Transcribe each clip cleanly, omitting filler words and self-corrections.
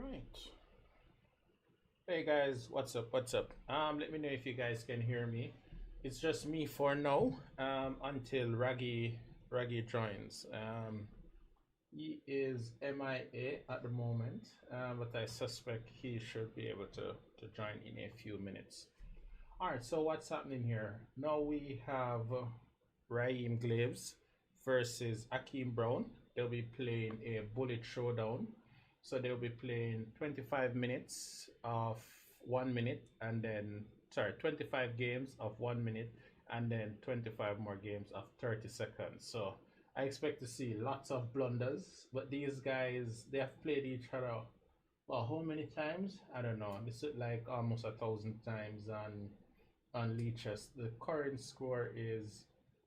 Right. Hey guys, what's up? What's up? Let me know if you guys can hear me. It's just me for now. Until Raggy joins. He is MIA at the moment, but I suspect he should be able to join in a few minutes. All right. So what's happening here? Now we have Raheem Glaves versus Akeem Brown. They'll be playing a bullet showdown. So they'll be playing 25 minutes of 1 minute and then, sorry, 25 games of 1 minute and then 25 more games of 30 seconds. So I expect to see lots of blunders, but these guys, they have played each other, well, how many times? I don't know. This is like almost 1,000 times on Leeches. The current score is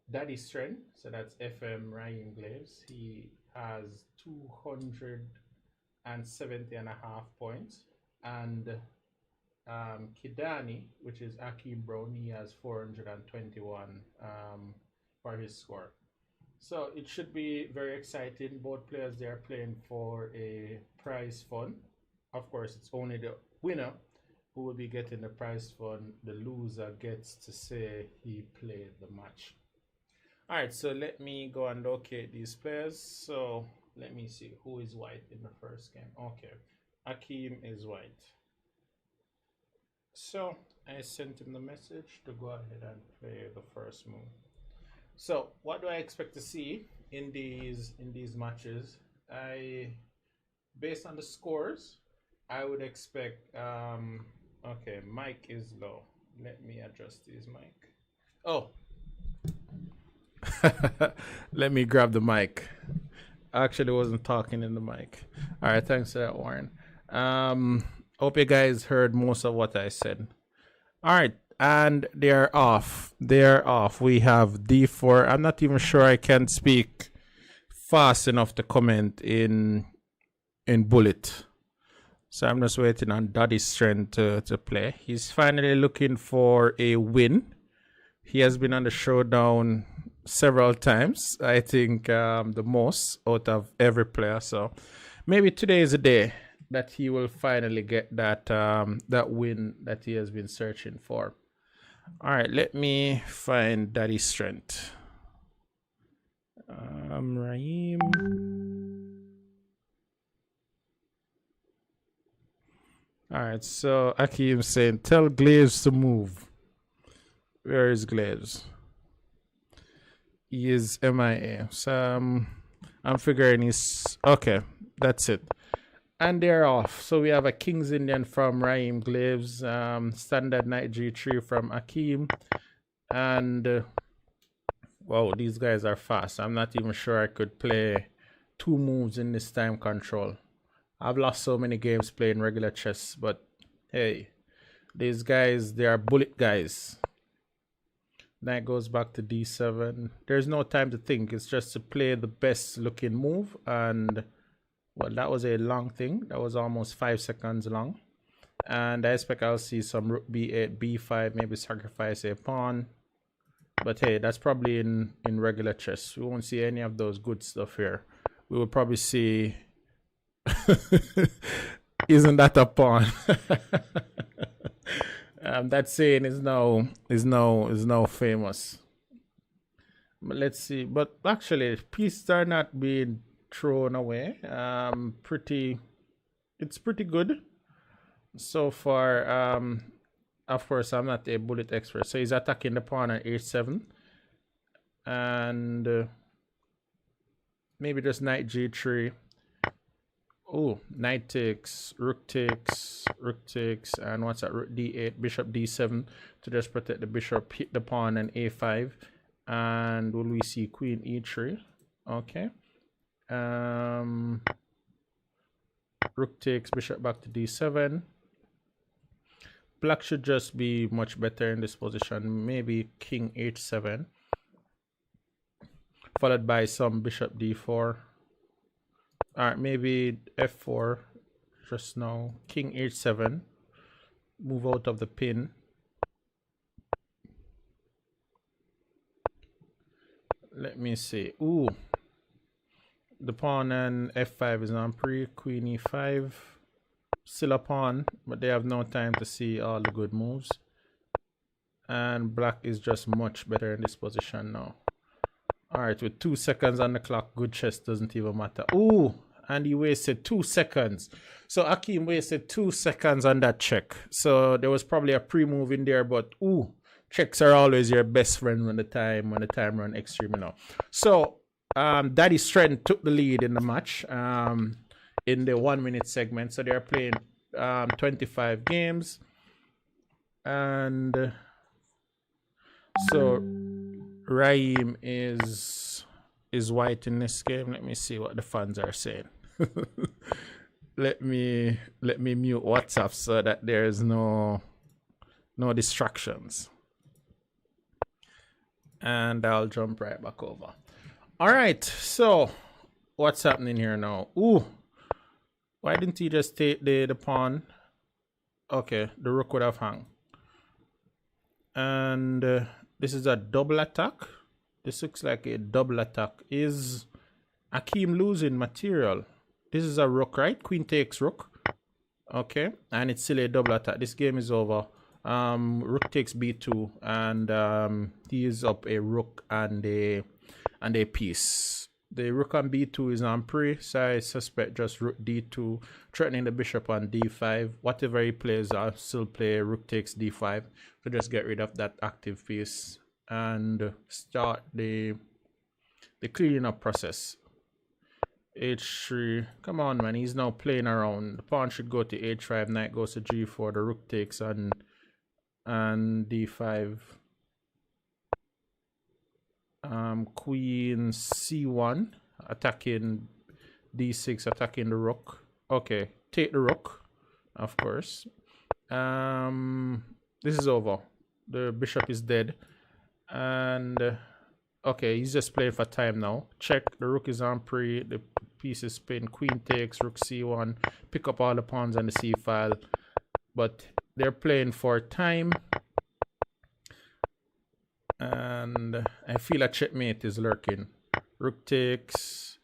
Daddy Strength, so that's FM Ryan Glaves. He has 270.5 points. And Kidani, which is Akeem Brown, he has 421 for his score. So it should be very exciting. Both players they are playing for a prize fund. Of course, it's only the winner who will be getting the prize fund. The loser gets to say he played the match. All right, so let me go and locate these players. So let me see who is white in the first game. Okay, Akeem is white. So I sent him the message to go ahead and play the first move. So what do I expect to see in these matches? I based on the scores, I would expect okay, mic is low. Let me adjust his mic. Oh, let me grab the mic. I actually wasn't talking in the mic. All right, thanks for that, Warren. Hope you guys heard most of what I said. All right, and they're off. They're off. We have D4. I'm not even sure I can speak fast enough to comment in bullet. So I'm just waiting on Daddy's strength to play. He's finally looking for a win. He has been on the showdown several times. I think the most out of every player. So maybe today is a day that he will finally get that win that he has been searching for. All right, let me find Daddy's strength. Raheem. All right, so Akeem saying, tell Glaves to move. Where is Glaves? He is MIA. So I'm figuring he's okay. That's it. And they're off. So we have a King's Indian from Raheem Glaves, standard knight G3 from Akeem, and wow, these guys are fast. I'm not even sure I could play two moves in this time control. I've lost so many games playing regular chess, but hey, these guys, they are bullet guys. Knight goes back to D7. There's no time to think. It's just to play the best looking move. And well, that was a long thing. That was almost 5 seconds long. And I expect I'll see some rook B8, B5, maybe sacrifice a pawn. But hey, that's probably in regular chess. We won't see any of those good stuff here. We will probably see isn't that a pawn? That saying is now famous. But let's see. But actually, pieces are not being thrown away. It's pretty good so far. Of course, I'm not a bullet expert, so he's attacking the pawn at h7, and maybe just knight g3. Oh, knight takes, rook takes, and what's that? Rook d8, bishop d7 to just protect the bishop, hit the pawn, and a5. And will we see queen e3? Okay. Rook takes, bishop back to d7. Black should just be much better in this position. Maybe king h7, followed by some bishop d4. All right, maybe f4 just now. King h7. Move out of the pin. Let me see. Ooh. The pawn and f5 is on pre. Queen e5. still a pawn, but they have no time to see all the good moves. And black is just much better in this position now. All right, with 2 seconds on the clock, good chess doesn't even matter. Ooh, and he wasted 2 seconds. So Akeem wasted 2 seconds on that check. So there was probably a pre-move in there, but ooh, checks are always your best friend when the time run extremely low. So Daddy Strength took the lead in the match in the 1 minute segment. So they're playing 25 games. And so Raheem is white in this game. Let me see what the fans are saying. let me mute WhatsApp so that there's no distractions. And I'll jump right back over. All right, so what's happening here now? Ooh, why didn't he just take the pawn? Okay, the rook would have hung. And this is a double attack. This looks like a double attack. Is Akeem losing material? This is a rook, right? Queen takes rook. Okay, and it's still a double attack. This game is over. Rook takes b2, and he is up a rook and a piece. The rook on b2 is on pre, so I suspect just rook d2, threatening the bishop on d5. Whatever he plays, I'll still play rook takes d5 to just get rid of that active piece and start the cleaning up process. h3, come on man, he's now playing around. The pawn should go to h5, knight goes to g4, the rook takes and d5. Queen c1, attacking d6, attacking the rook. Okay, take the rook, of course. This is over. The bishop is dead, and okay, he's just playing for time now. Check, the rook is on pre, the piece is spin, queen takes, rook c1, pick up all the pawns on the c file, but they're playing for time. And I feel a checkmate is lurking. Rook takes,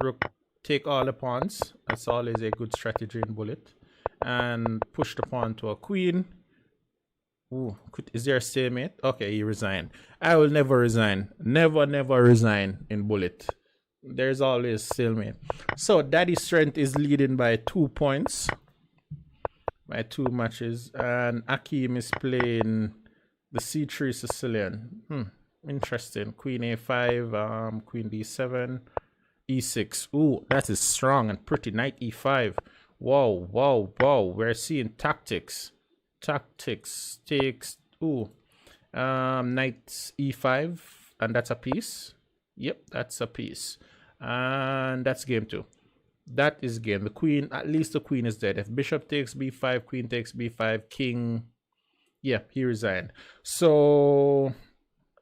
rook take all the pawns. That's always a good strategy in bullet. And push the pawn to a queen. Ooh, is there a stalemate? Okay, he resigned. I will never resign. Never resign in bullet. There's always stalemate. So Daddy Strength is leading by 2 points. By 2 matches. And Akeem is playing the c3 Sicilian. Interesting. Queen a5, queen d7, e6. Ooh, that is strong and pretty. Knight e5. Whoa. We're seeing tactics. Tactics takes. Ooh. Knight e5, and that's a piece. Yep, that's a piece. And that's game 2. That is game. The queen, at least the queen is dead. If bishop takes b5, queen takes b5, king. Yeah, he resigned. So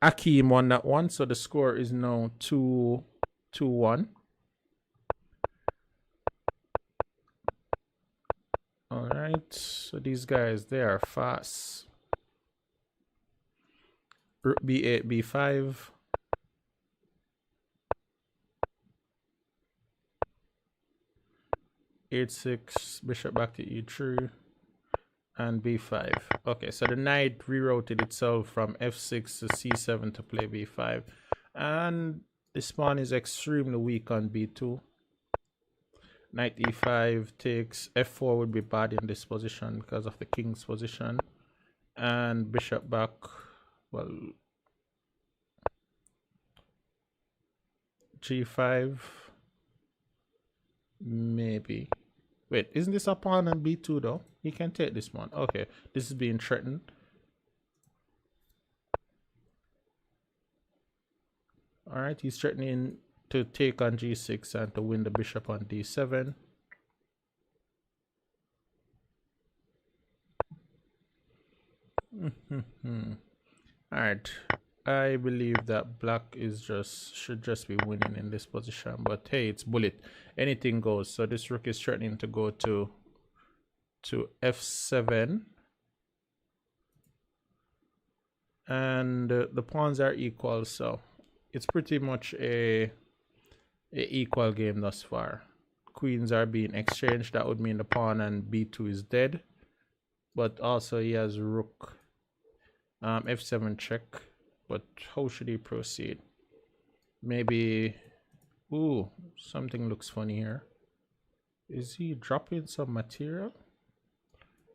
Akeem won that one. So the score is now 2-1. All right. So these guys, they are fast. Rook b8, b5. h6, bishop back to e3. And b5. Okay, so the knight rerouted itself from f6 to c7 to play b5. And this pawn is extremely weak on b2. Knight e5 takes. f4 would be bad in this position because of the king's position. And bishop back. Well, g5. Maybe. Wait, isn't this a pawn on b2 though? He can take this one. Okay, this is being threatened. All right, he's threatening to take on g6 and to win the bishop on d7. All right, I believe that black is should just be winning in this position, but hey, it's bullet, anything goes. So this rook is threatening to go to f7, and the pawns are equal, so it's pretty much a equal game thus far. queens are being exchanged. That would mean the pawn and b2 is dead. But also he has rook. F7 check. But how should he proceed? Maybe... Ooh, something looks funny here. Is he dropping some material?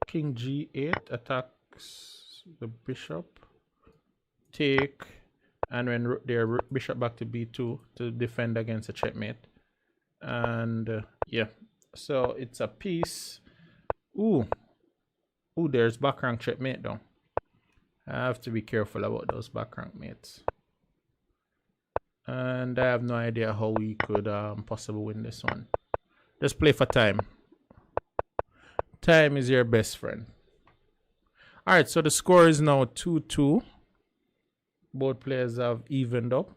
King g8 attacks the bishop. Take. And when their bishop back to b2 to defend against a checkmate. And yeah, so it's a piece. Ooh, there's back rank checkmate though. I have to be careful about those back rank mates. And I have no idea how we could possibly win this one. Just play for time. Time is your best friend. All right, so the score is now 2-2. Both players have evened up.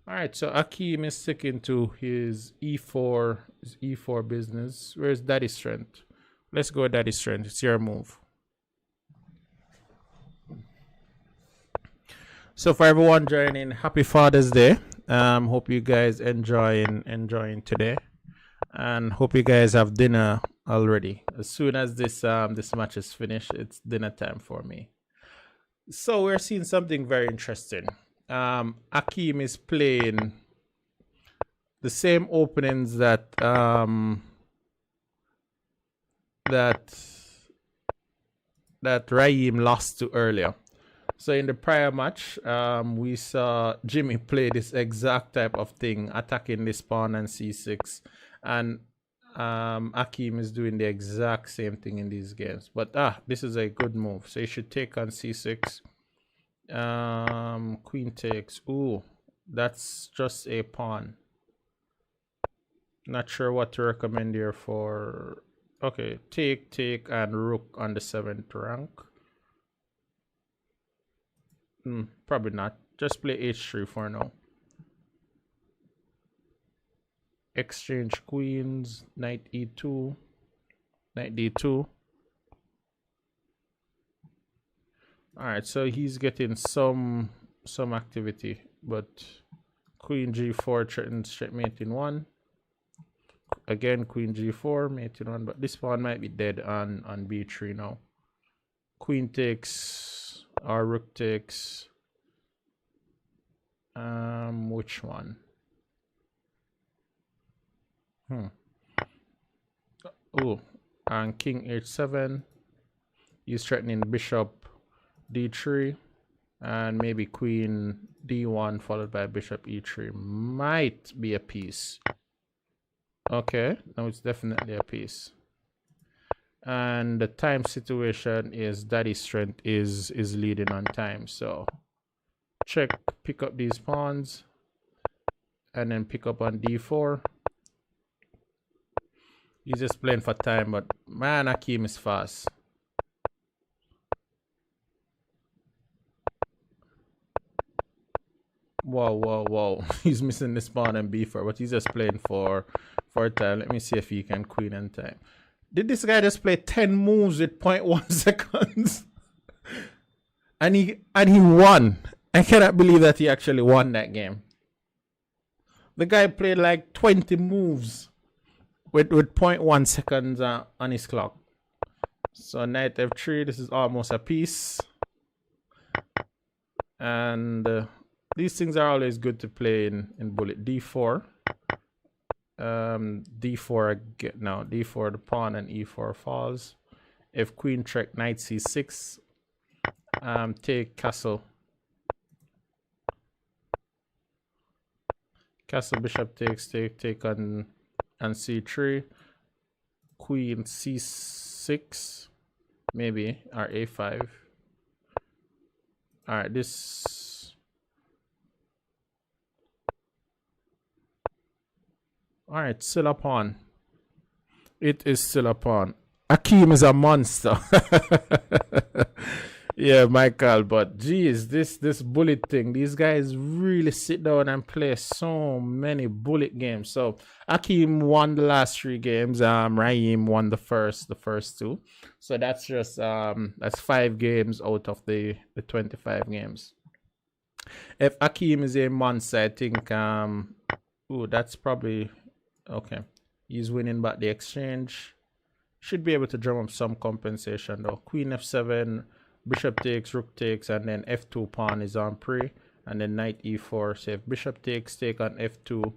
All right, so Akeem is sticking to his e4 business. Where's Daddy Strength? Let's go Daddy Strength. It's your move. So for everyone joining, happy Father's Day. Hope you guys enjoying today, and hope you guys have dinner already. As soon as this match is finished, it's dinner time for me. So we're seeing something very interesting. Akeem is playing the same openings that Raheem lost to earlier. So in the prior match, we saw Jimmy play this exact type of thing, attacking this pawn and c6, and Akeem is doing the exact same thing in these games. But this is a good move. So you should take on c6. Queen takes. Ooh, that's just a pawn. Not sure what to recommend here for. Okay, take and rook on the 7th rank. Probably not. Just play h3 for now. Exchange queens. Knight e2. Knight d2. All right, so he's getting some activity, but queen g4 threatens checkmate in 1. Again, queen g4 mate in 1, but this pawn might be dead on b3 now. Queen takes or rook takes. Which one? Oh, and king h7. He's threatening bishop d3, and maybe queen d1 followed by bishop e3 might be a piece. Okay, now it's definitely a piece. And the time situation is Daddy Strength is leading on time. So check, pick up these pawns, and then pick up on d4. He's just playing for time, but man, Akeem is fast. Whoa. He's missing this pawn and b4, but he's just playing for time. Let me see if he can queen in time. Did this guy just play 10 moves with 0.1 seconds? and he won. I cannot believe that he actually won that game. The guy played like 20 moves with 0.1 seconds on his clock. So knight f3, this is almost a piece. And these things are always good to play in bullet. d4. D4 again. No, d4 the pawn and e4 falls. If queen check, knight c6. Take castle. Castle bishop takes, take on c3. Queen c6 maybe, or a5. All right, this. All right, still a pawn. It is still a pawn. Akeem is a monster. Yeah, Michael, but geez, this bullet thing, these guys really sit down and play so many bullet games. So Akeem won the last 3 games. Raheem won the first 2. So that's just that's 5 games out of the 25 games. If Akeem is a monster, I think ooh, that's probably okay. He's winning back the exchange. Should be able to drum up some compensation though. Queen f7, bishop takes, rook takes, and then f2 pawn is on pre, and then knight e4. So if bishop takes, take on f2,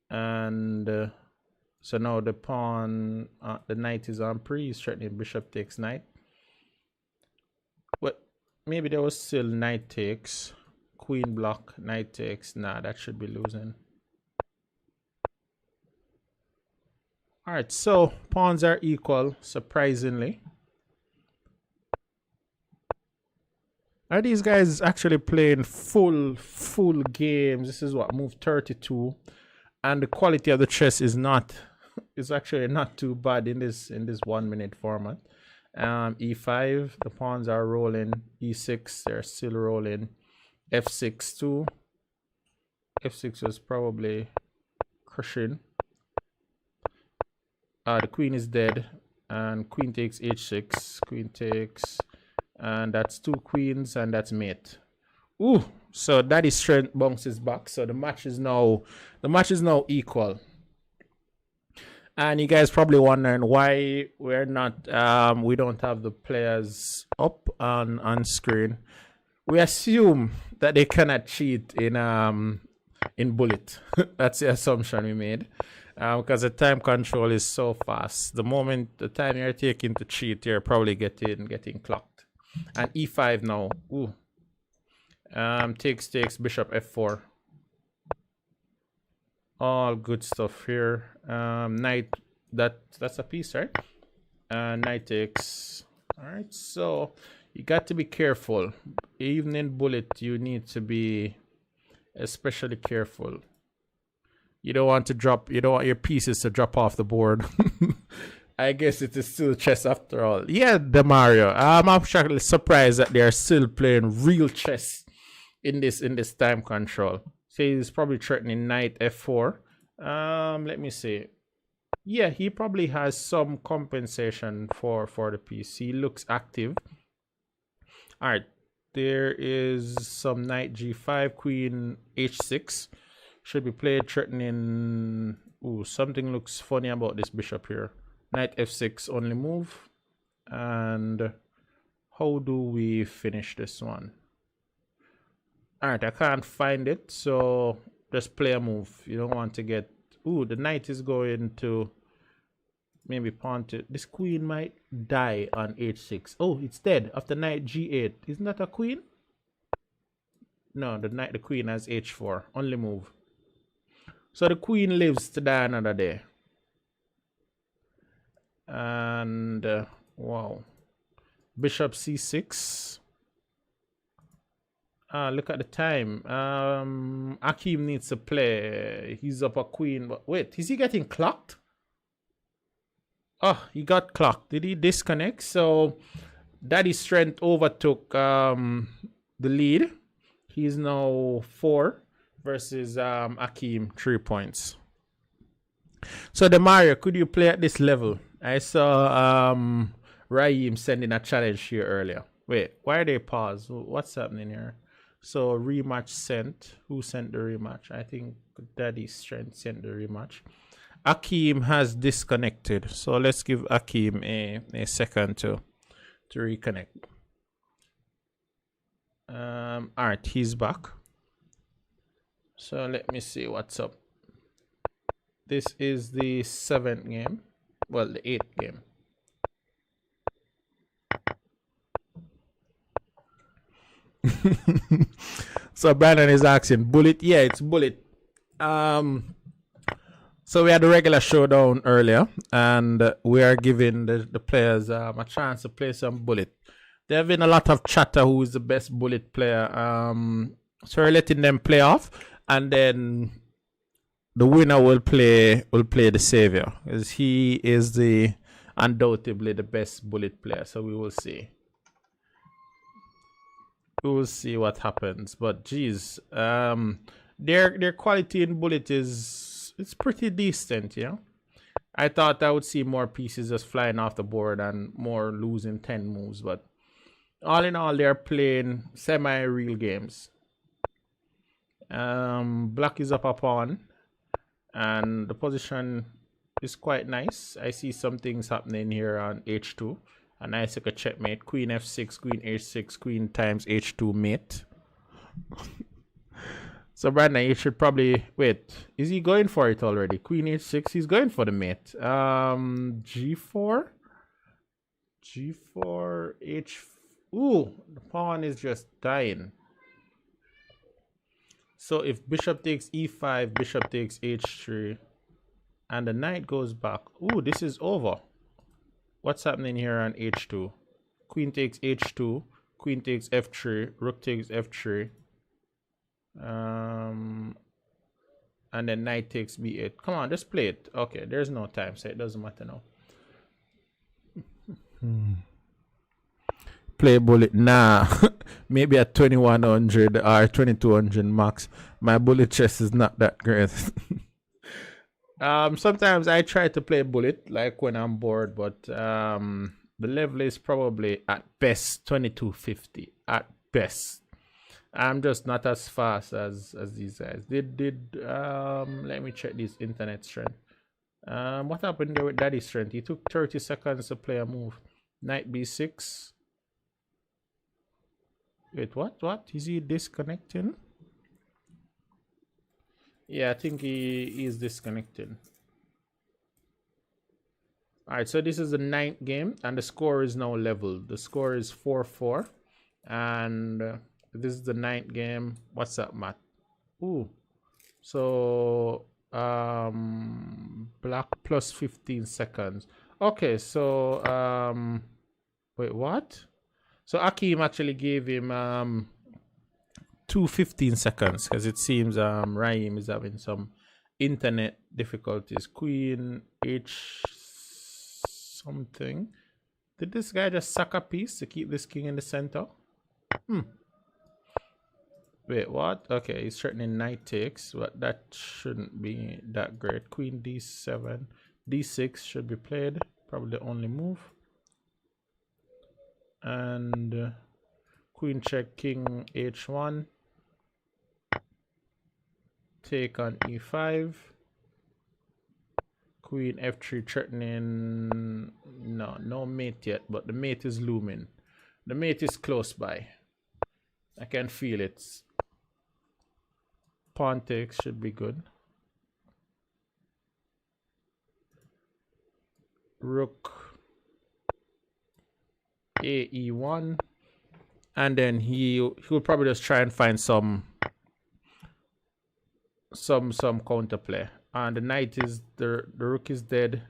and so now the pawn, the knight is on pre. He's threatening bishop takes knight. But maybe there was still knight takes, queen block, knight takes. Nah, that should be losing. All right, so pawns are equal, surprisingly. Are these guys actually playing full games? This is what, move 32, and the quality of the chess is not, is actually not too bad in this 1 minute format. E5, the pawns are rolling. E6, they're still rolling. F6 too. F6 was probably crushing. The queen is dead, and queen takes h6. Queen takes, and that's 2 queens, and that's mate. Ooh, so daddy's strength bounces back. So the match is now equal. And you guys probably wondering why we're not we don't have the players up on screen. We assume that they cannot cheat in bullet. That's the assumption we made. Because the time control is so fast. The time you're taking to cheat, you're probably getting clocked. And e5 now. Ooh. Takes, bishop f4. All good stuff here. Knight, that's a piece, right? Knight takes. All right, so you got to be careful. Even in bullet, you need to be especially careful. You don't want your pieces to drop off the board. I guess it is still chess after all. Yeah, Demario. I'm actually surprised that they're still playing real chess in this time control. So he's probably threatening knight f4. Let me see. Yeah, he probably has some compensation for the piece. He looks active. All right, there is some knight g5, queen h6. Should be played threatening. Ooh, something looks funny about this bishop here. Knight f6, only move. And how do we finish this one? All right, I can't find it, so just play a move. You don't want to get... Ooh, the knight is going to maybe pawn to... This queen might die on h6. Oh, it's dead after knight g8. Isn't that a queen? No, the queen has h4. Only move. So the queen lives to die another day. And wow. Bishop c6. Look at the time. Akeem needs to play. He's up a queen. But wait, is he getting clocked? Oh, he got clocked. Did he disconnect? So Daddy's strength overtook the lead. He's now 4 versus Akeem 3 points. So Demario, could you play at this level? I saw Raheem sending a challenge here earlier. Wait, why are they paused? What's happening here? So rematch sent. Who sent the rematch? I think Daddy's strength sent the rematch. Akeem has disconnected. So let's give Akeem a second to reconnect. Alright, he's back. So let me see what's up. This is the 7th game. Well, the 8th game. So Brandon is asking, bullet? Yeah, it's bullet. So we had the regular showdown earlier, and we are giving the players a chance to play some bullet. There have been a lot of chatter who is the best bullet player. So we're letting them play off, and then the winner will play the savior, because he is undoubtedly the best bullet player. So we will see. We will see what happens. But geez, their quality in bullet it's pretty decent, you know. I thought I would see more pieces just flying off the board and more losing 10 moves, but all in all, they're playing semi-real games. Black is up a pawn, and the position is quite nice. I see some things happening here on h2. A nice like a checkmate. Queen f6, queen h6, queen times h2 mate. So Brandon, you should probably wait. Is he going for it already? Queen h6. He's going for the mate. G4, g4, h. Ooh, the pawn is just dying. So if bishop takes e5, bishop takes h3, and the knight goes back. Ooh, this is over. What's happening here on h2? Queen takes h2, queen takes f3, rook takes f3. And then knight takes b8. Come on, just play it. Okay, there's no time, so it doesn't matter now. Play bullet. Nah, maybe at 2100 or 2200 max. My bullet chest is not that great. Sometimes I try to play bullet like when I'm bored, but the level is probably at best 2250 at best. I'm just not as fast as these guys. Let me check this internet strength. What happened there with daddy strength? He took 30 seconds to play a move. Knight b6. Wait, what is he disconnecting? Yeah, I think he is disconnecting. All right, so this is the 9th game, and the score is now leveled. The score is 4-4, and this is the 9th game. What's up, Matt? Ooh, so black plus 15 seconds. Okay, so wait, what? So Akeem actually gave him 15 seconds because it seems Raheem is having some internet difficulties. Queen h something. Did this guy just suck a piece to keep this king in the center? Wait, what? Okay, he's threatening knight takes, but that shouldn't be that great. Queen d7, d6 should be played. Probably the only move. And queen check, king h1. Take on e5. Queen f3 threatening. No mate yet, but the mate is looming. The mate is close by. I can feel it. Pawn takes should be good. Rook ae1, and then he'll probably just try and find some counterplay. And the knight is the rook is dead.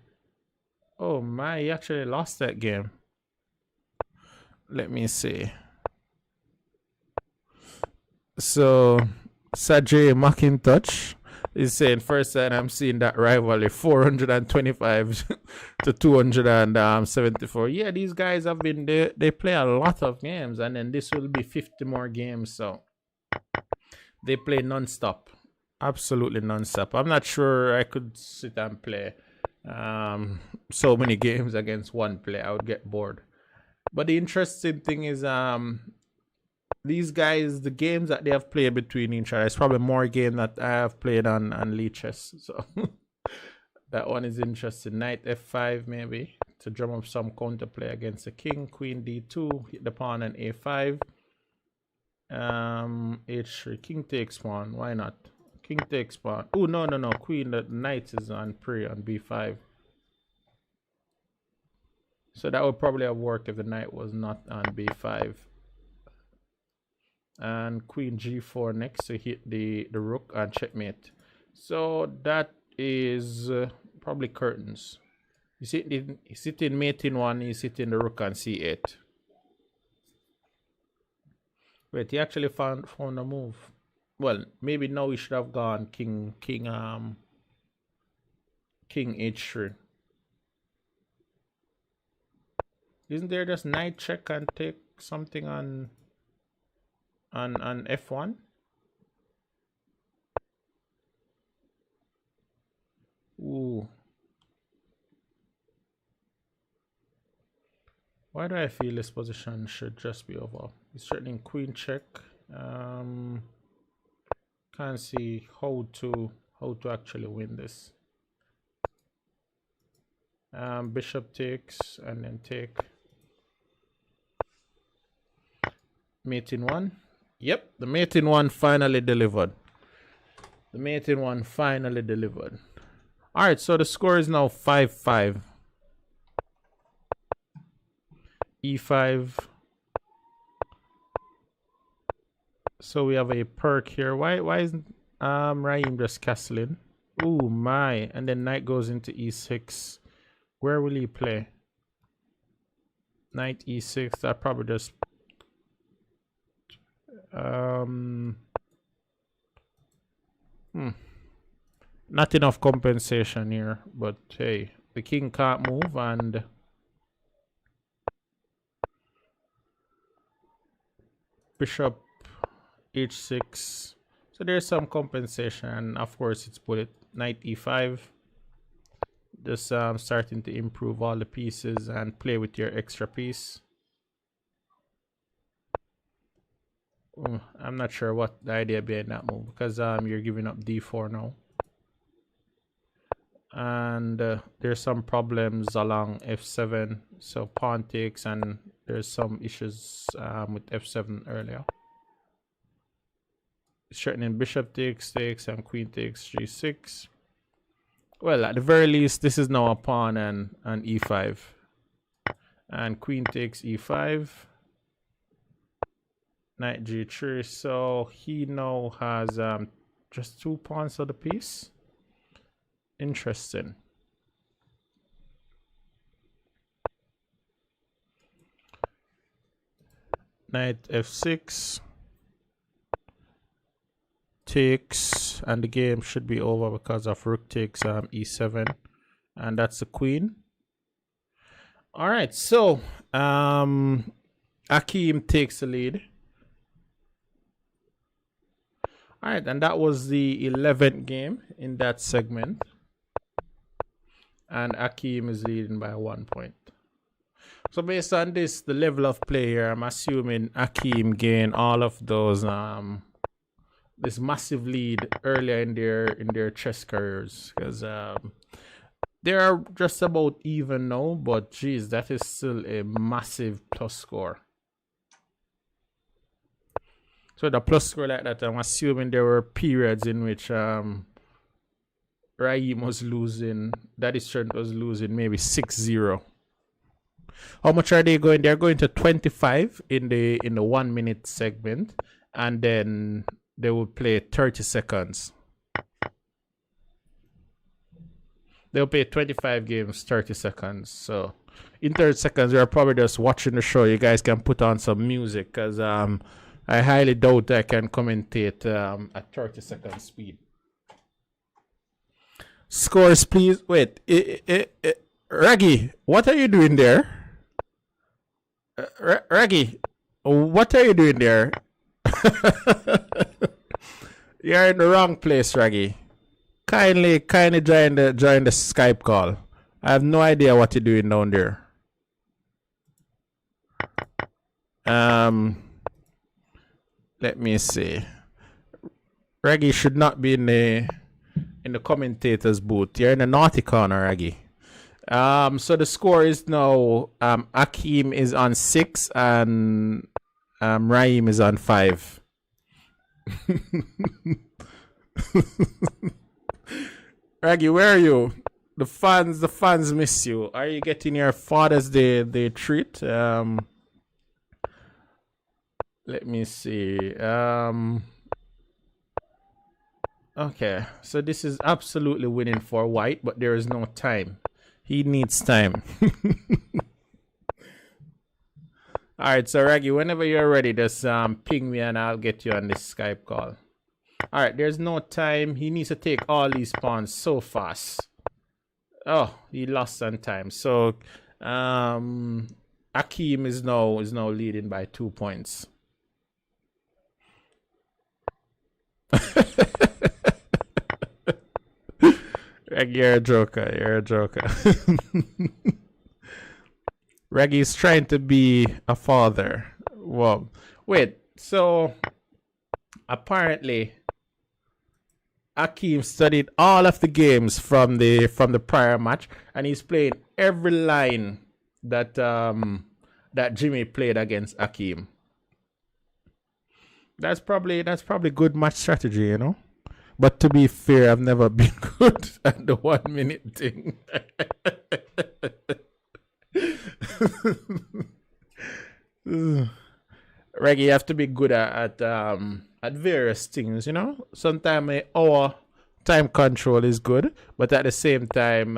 Oh my, he actually lost that game. Let me see. So Sajay McIntosh is saying first time I'm seeing that rivalry 425 to 274. Yeah, these guys have been they play a lot of games, and then this will be 50 more games, so they play non-stop, absolutely non-stop. I'm not sure I could sit and play so many games against one player. I would get bored. But the interesting thing is these guys, the games that they have played between each other, it's probably more game that I have played on Leeches. So that one is interesting. Knight f5 maybe to drum up some counterplay against the king. Queen d2, hit the pawn on a5. h3, king takes pawn. Why not? King takes pawn. Oh no. Queen, the knight is on prey on b5. So that would probably have worked if the knight was not on b5. And queen g4 next to hit the rook and checkmate. So that is probably curtains. He's sitting mate in one, he's sitting the rook on c8. Wait, he actually found a move. Well, maybe now he should have gone king h3. Isn't there just knight check and take something on f1? Ooh. Why do I feel this position should just be over? He's threatening queen check. Can can't see how to actually win this. Bishop takes and then take. Mate in one. Yep, the mate in one finally delivered. The mate in one finally delivered. All right, so the score is now 5-5. E5. So we have a perk here. Why isn't Raheem just castling? Oh my! And then knight goes into E6. Where will he play? Knight E6. That probably just not enough compensation here, but hey, the king can't move and bishop H6. So there's some compensation, and of course it's bullet. Knight E5. Just starting to improve all the pieces and play with your extra piece. I'm not sure what the idea behind that move, because you're giving up D4 now. And there's some problems along F7, so pawn takes, and there's some issues with F7 earlier. Threatening bishop takes, and queen takes G6. Well, at the very least, this is now a pawn and E5. And queen takes E5. Knight G3. So he now has just 2 pawns of the piece. Interesting. Knight F6. Takes, and the game should be over because of rook takes E7, and that's the queen. All right, so Akeem takes the lead. All right, and that was the 11th game in that segment, and Akeem is leading by 1 point. So based on this, the level of play here, I'm assuming Akeem gained all of those this massive lead earlier in their chess careers, because they are just about even now, but geez, that is still a massive plus score. So the plus score like that, I'm assuming there were periods in which Raheem was losing, Daddy Strength was losing maybe 6-0. How much are they going? They're going to 25 in the 1 minute segment, and then they will play 30 seconds. They'll play 25 games, 30 seconds. So in 30 seconds, you're probably just watching the show. You guys can put on some music, because I highly doubt I can commentate at 30-second speed. Scores, please. Wait, Raggy, what are you doing there? Raggy, what are you doing there? You're in the wrong place, Raggy. Kindly join the Skype call. I have no idea what you're doing down there. Let me see. Raggy should not be in the commentator's booth. You're in the naughty corner, Raggy. So the score is now Akeem is on 6 and Raheem is on 5. Raggy, where are you? The fans miss you. Are you getting your Father's Day treat? Let me see. Okay, so this is absolutely winning for White, but there is no time. He needs time. All right, so Raggy, whenever you're ready, just ping me and I'll get you on this Skype call. All right, there's no time. He needs to take all these pawns so fast. Oh, he lost on time. So Akeem is now leading by 2 points. You're a joker. You're a joker. Reggie trying to be a father. Well, wait. So apparently, Akeem studied all of the games from the prior match, and he's playing every line that that Jimmy played against Akeem. That's probably good match strategy, you know. But to be fair, I've never been good at the 1 minute thing. Reggie, you have to be good at various things, you know. Sometimes an hour time control is good, but at the same time,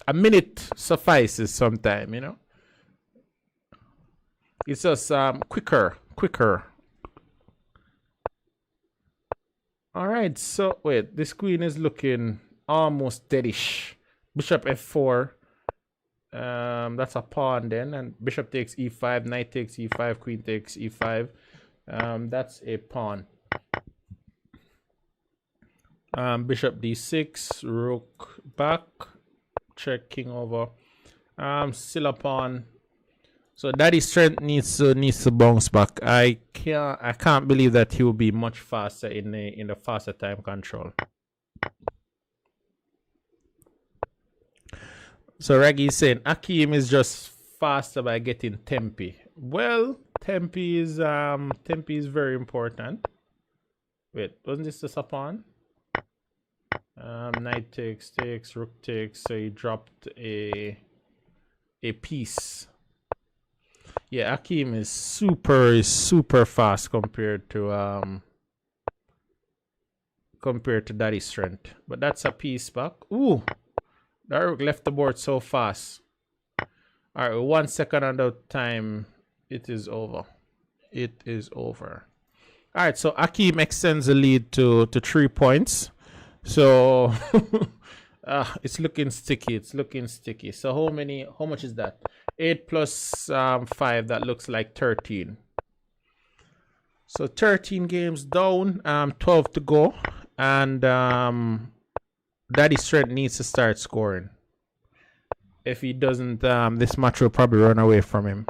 a minute suffices sometimes, you know. It's just quicker. All right, so wait, this queen is looking almost deadish. Bishop f4. That's a pawn then, and bishop takes e5, knight takes e5, queen takes e5. That's a pawn. Bishop d6, rook back, check, king over. Still a pawn. So daddy's strength needs to bounce back. I can't believe that he will be much faster in the faster time control. So Raggy is saying Akeem is just faster by getting tempi. Well, tempi is very important. Wait, wasn't this just a pawn? Knight takes, rook takes. So he dropped a piece. Yeah, Akeem is super fast compared to Daddy's strength. But that's a piece back. Ooh, that rook left the board so fast. All right, 1 second under time. It is over. It is over. All right, so Akeem extends the lead to 3 points. So it's looking sticky. So how much is that? 8 plus 5, that looks like 13. So 13 games down, 12 to go. And Daddy Strength needs to start scoring. If he doesn't, this match will probably run away from him.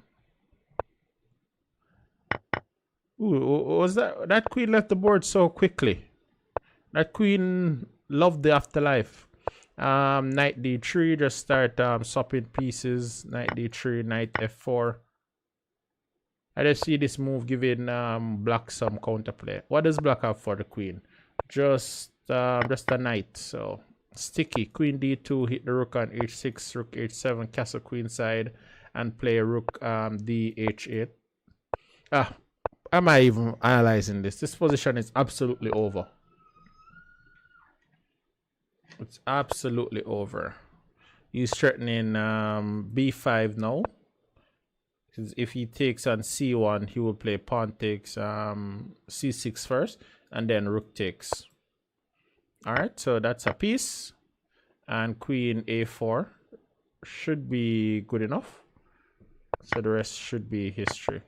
Ooh, what was that? That queen left the board so quickly. That queen loved the afterlife. Knight d3, just start swapping pieces. Knight d3, knight f4. I just see this move giving black some counterplay. What does black have for the queen? Just a knight. So sticky. Queen d2, hit the rook on h6, rook h7, castle queen side, and play rook d h8. Am I even analyzing this? This position is absolutely over. It's absolutely over. He's threatening b5 now. Because if he takes on c1, he will play pawn takes c6 first, and then rook takes. All right, so that's a piece. And queen a4 should be good enough. So the rest should be history.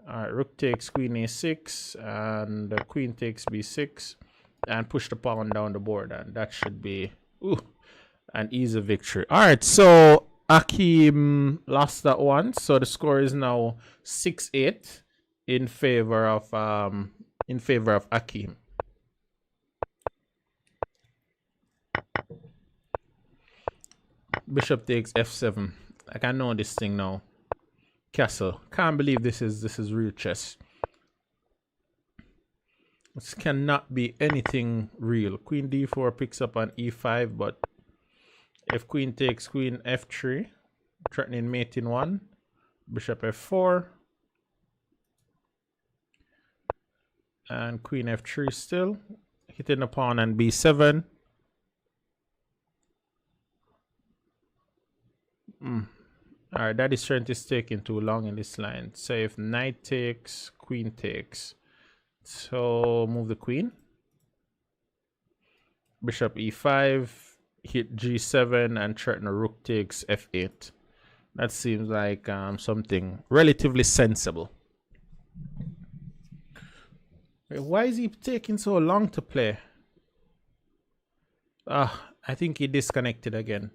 All right, rook takes queen a6, and the queen takes b6, and push the pawn down the board, and that should be an easy victory. All right, so Akeem lost that one, so the score is now 6-8 in favor of Akeem. Bishop takes f7. Like, I know this thing now. Castle. Can't believe this is real chess. This cannot be anything real. Queen d4 picks up on e5, but if queen takes, queen f3, threatening mate in 1. Bishop f4. And queen f3 still. Hitting the pawn on b7. Alright, Daddy's strength is taking too long in this line. So if knight takes, queen takes. So move the queen. Bishop e5, hit g7, and threaten a rook takes f8. That seems like something relatively sensible. Wait, why is he taking so long to play? I think he disconnected again.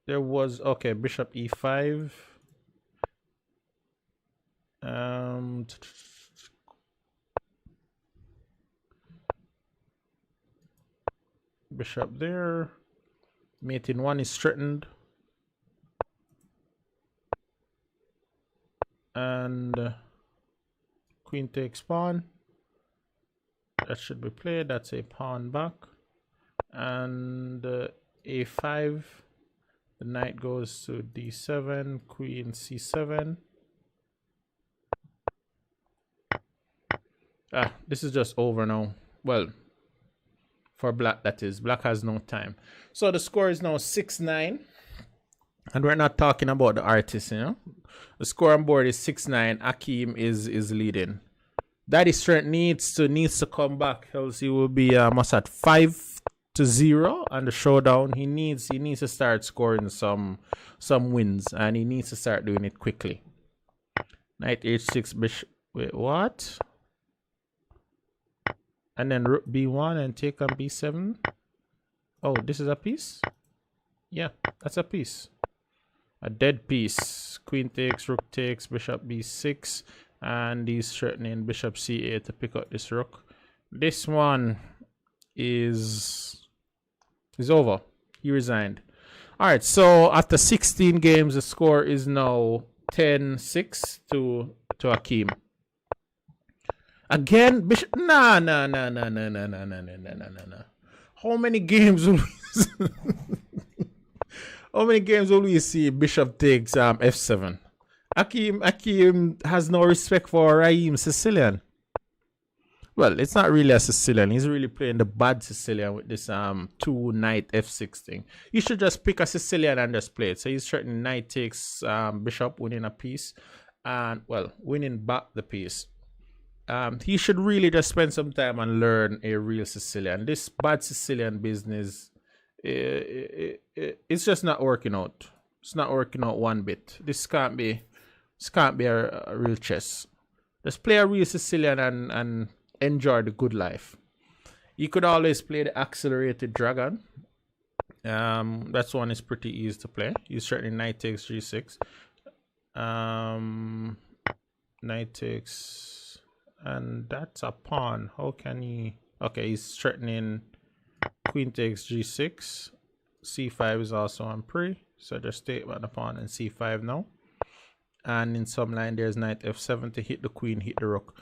There was, okay, bishop e5. Bishop there. Mate in 1 is threatened. And queen takes pawn. That should be played. That's a pawn back. And a5. The knight goes to d7. Queen c7. This is just over now. Well, for black, that is. Black has no time. So the score is now 6-9. And we're not talking about the artist, you know. The score on board is 6-9. Akeem is leading. Daddy Strength needs to come back, else he will be almost at 5-0 on the showdown. He needs to start scoring some wins, and he needs to start doing it quickly. Knight h6 bishop. Wait, what? And then rook b1 and take on b7. Oh, this is a piece? Yeah, that's a piece. A dead piece. Queen takes, rook takes, bishop b6. And he's threatening bishop c8 to pick up this rook. This one is over. He resigned. Alright, so after 16 games, the score is now 10-6 to Akeem. Again, bishop. Nah. How many games will we How many games will we see bishop takes f7? Akeem has no respect for Raheem Sicilian. Well, it's not really a Sicilian. He's really playing the bad Sicilian with this 2 knight f6 thing. You should just pick a Sicilian and just play it. So he's threatening knight takes bishop, winning a piece, and well, winning back the piece. He should really just spend some time and learn a real Sicilian. This bad Sicilian business, it's just not working out. It's not working out one bit. This can't be a real chess. Just play a real Sicilian and enjoy the good life. You could always play the accelerated dragon. That one is pretty easy to play. He's threatening knight takes g6. Knight takes. And that's a pawn. How can he? Okay, he's threatening queen takes g6. c5 is also on pre. So just take back the pawn and c5 now. And in some line, there's knight f7 to hit the queen, hit the rook.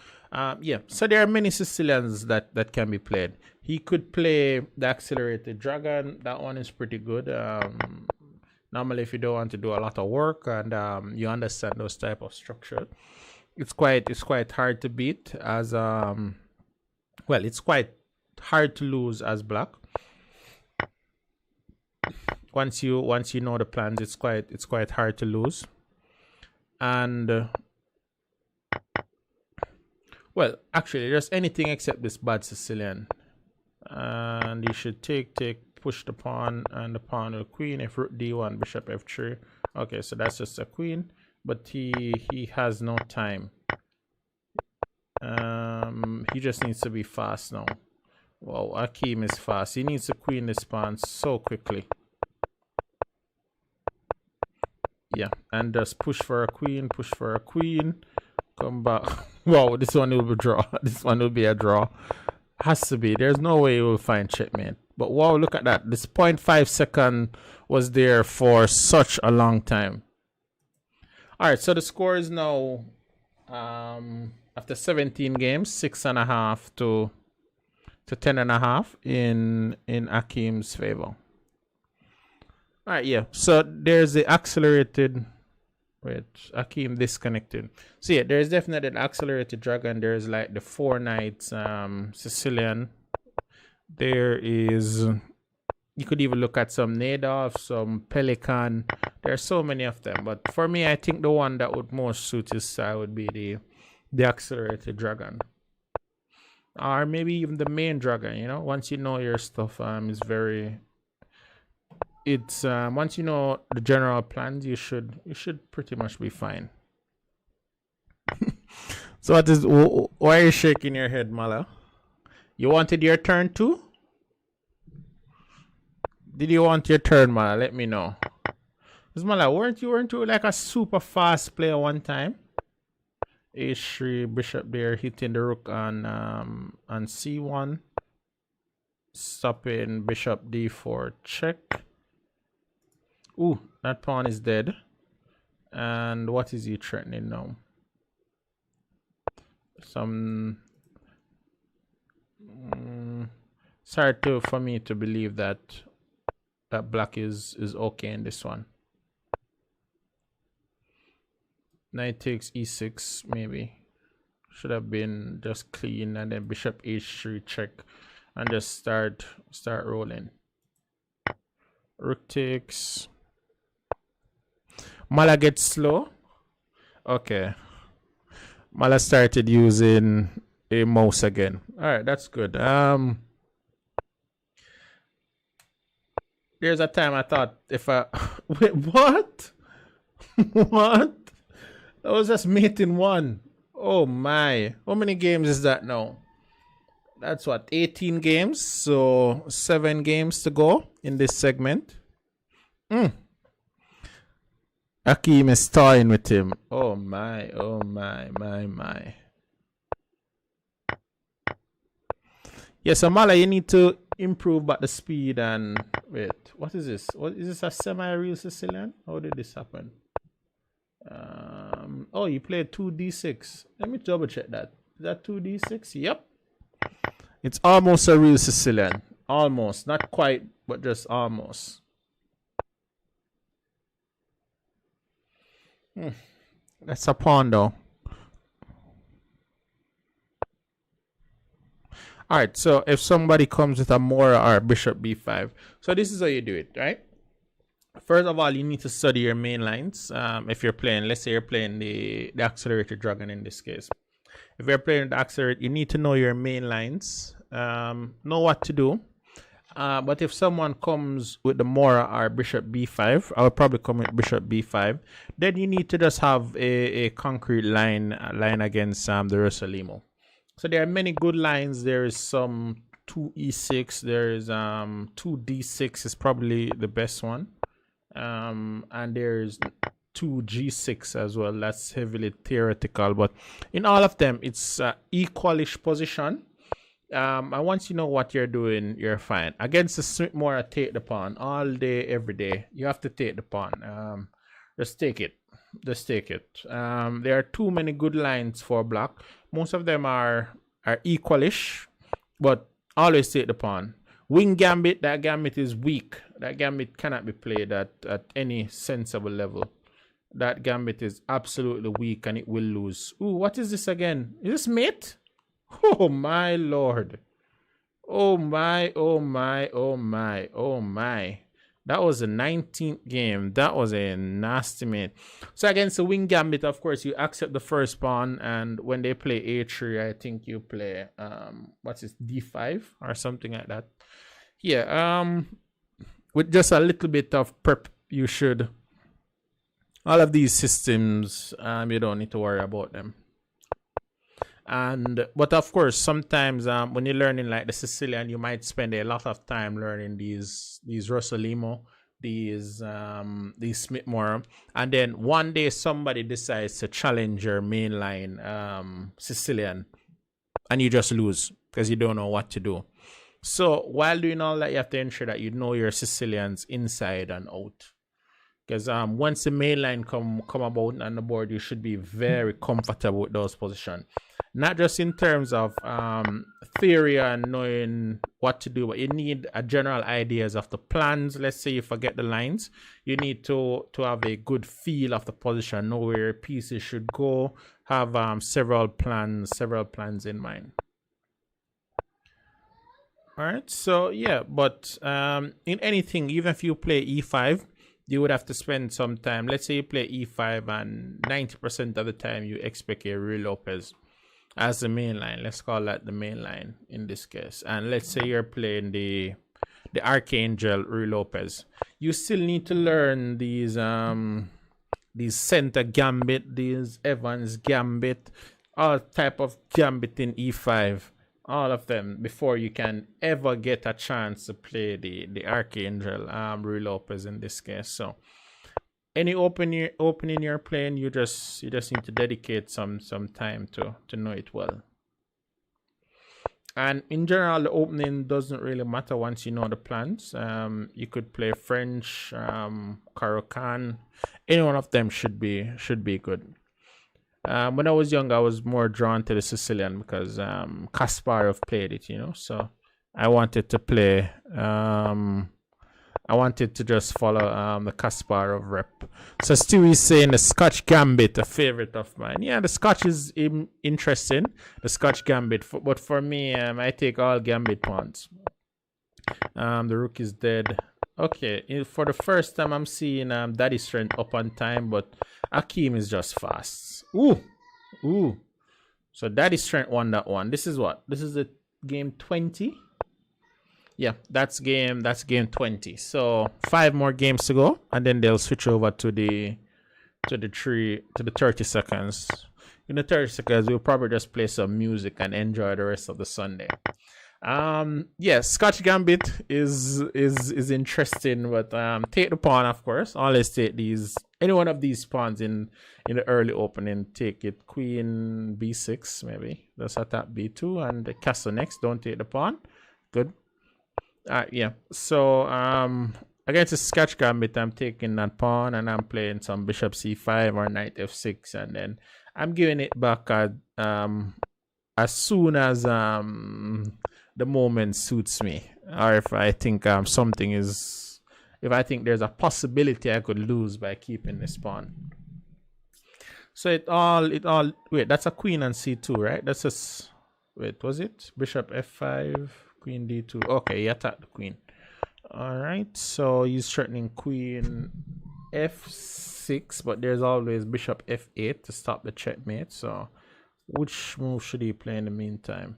Yeah, so there are many Sicilians that can be played. He could play the accelerated dragon. That one is pretty good. Normally, if you don't want to do a lot of work and you understand those type of structure, it's quite hard to beat as well, it's quite hard to lose as black. Once you know the plans, it's quite hard to lose. And well, actually, just anything except this bad Sicilian. And you should push the pawn and the pawn with queen. If rook d1, bishop f3. Okay, so that's just a queen. But he has no time. He just needs to be fast now. Wow, Akeem is fast. He needs to queen this pawn so quickly. Yeah, and just push for a queen, come back. Wow, this one will be a draw. This one will be a draw. Has to be. There's no way we'll find checkmate. But wow, look at that. This 0.5 second was there for such a long time. All right, so the score is now after 17 games, 6.5 to 10.5 in Akeem's favor. All right, yeah. So there's the accelerated. Wait, Akeem disconnected. So yeah, there's definitely an accelerated dragon. There's like the 4 knights Sicilian. There is. You could even look at some Nadov, some Pelican. There are so many of them. But for me, I think the one that would most suit his style would be the accelerated dragon. Or maybe even the main dragon, you know? Once you know your stuff, is very... It's once you know the general plans, you should pretty much be fine. So why are you shaking your head, Mala? You wanted your turn too? Did you want your turn, Mala? Let me know. Because Mala, weren't you like a super fast player one time? H3 bishop there, hitting the rook on c1. stopping bishop d4 check. Ooh, that pawn is dead. And what is he threatening now? Some it's hard for me to believe that black is okay in this one. Knight takes e6 maybe. Should have been just clean, and then bishop h3 check and just start rolling. Rook takes. Mala gets slow. Okay. Mala started using a mouse again. All right, that's good. There's a time I thought if I wait, what? What? That was just mate in one. Oh my. How many games is that now? That's what, 18 games? So 7 games to go in this segment. Akeem is toying with him. Oh my, oh my, my. Yes, Amala, you need to improve but the speed and wait. What is this? What is this, a semi-real Sicilian? How did this happen? Oh, you played 2d6. Let me double check that. Is that 2d6? Yep. It's almost a real Sicilian. Almost. Not quite, but just almost. That's a pawn though. All right, so if somebody comes with a Mora or bishop b5, so this is how you do it, right? First of all, you need to study your main lines. If you're playing, let's say you're playing the accelerated dragon in this case. If you're playing the accelerator, you need to know your main lines, know what to do. But if someone comes with the Mora or bishop b5, I would probably come with bishop b5. Then you need to just have a concrete line against the Rosalimo. So there are many good lines. There is some 2e6. There is 2d6 is probably the best one. And there's 2g6 as well. That's heavily theoretical, but in all of them, it's equalish position. And once you know what you're doing, you're fine. Against the Smith-Morra, take the pawn all day, every day. You have to take the pawn. Just take it. Just take it. There are too many good lines for black. Most of them are equalish, but always take the pawn. Wing gambit, that gambit is weak. That gambit cannot be played at any sensible level. That gambit is absolutely weak and it will lose. Ooh, what is this again? Is this mate? Oh my lord. Oh my, oh my, oh my, oh my. That was the 19th game. That was a nasty mate. So against the wing gambit, of course, you accept the first pawn, and when they play a3, I think you play what's this, d5 or something like that. Yeah, with just a little bit of prep, you should. All of these systems, you don't need to worry about them. But of course, sometimes when you're learning like the Sicilian, you might spend a lot of time learning these Rosalimo, these Smith-Morra, and then one day somebody decides to challenge your mainline Sicilian, and you just lose because you don't know what to do. So while doing all that, you have to ensure that you know your Sicilians inside and out. Because once the main line come about on the board, you should be very comfortable with those positions. Not just in terms of theory and knowing what to do, but you need a general ideas of the plans. Let's say you forget the lines. You need to have a good feel of the position, know where your pieces should go, have several plans in mind. All right, so yeah, but in anything, even if you play e5, you would have to spend some time. Let's say you play e5 and 90% of the time you expect a Ruy Lopez as the main line. Let's call that the main line in this case. And let's say you're playing the Archangel Ruy Lopez. You still need to learn these center gambit, these Evans gambit, all type of gambit in e5. All of them before you can ever get a chance to play the Archangel Ruy Lopez in this case. So any opening you're playing, you just need to dedicate some time to know it well. And in general, the opening doesn't really matter once you know the plans. You could play French, Caracan. Any one of them should be good. When I was young, I was more drawn to the Sicilian because Kasparov played it, So I wanted to play. I wanted to just follow the Kasparov rep. So Stewie's saying the Scotch Gambit, a favorite of mine. Yeah, the Scotch is interesting. The Scotch Gambit, but for me, I take all Gambit pawns. The rook is dead. Okay, for the first time, I'm seeing Daddy Strength up on time, but Akeem is just fast. Ooh. So Daddy Strength won that one. This is what? This is the game 20. Yeah, that's game 20. So 5 more games to go, and then they'll switch over to the 30 seconds. In the 30 seconds, we'll probably just play some music and enjoy the rest of the Sunday. Yeah, Scotch Gambit is interesting, but take the pawn, of course. Always take any one of these pawns in the early opening. Take it, Queen B6 maybe. Let's attack B2 and the castle next. Don't take the pawn. Good. Yeah. So against the Scotch Gambit, I'm taking that pawn and I'm playing some Bishop C5 or Knight F6, and then I'm giving it back as soon as the moment suits me, or if I think if I think there's a possibility I could lose by keeping this pawn. So it all wait, that's a queen and C2, right? That's just wait, was it Bishop F5, Queen D2? Okay, he attacked the queen. All right, so he's threatening Queen F6, but there's always Bishop F8 to stop the checkmate. So which move should he play in the meantime?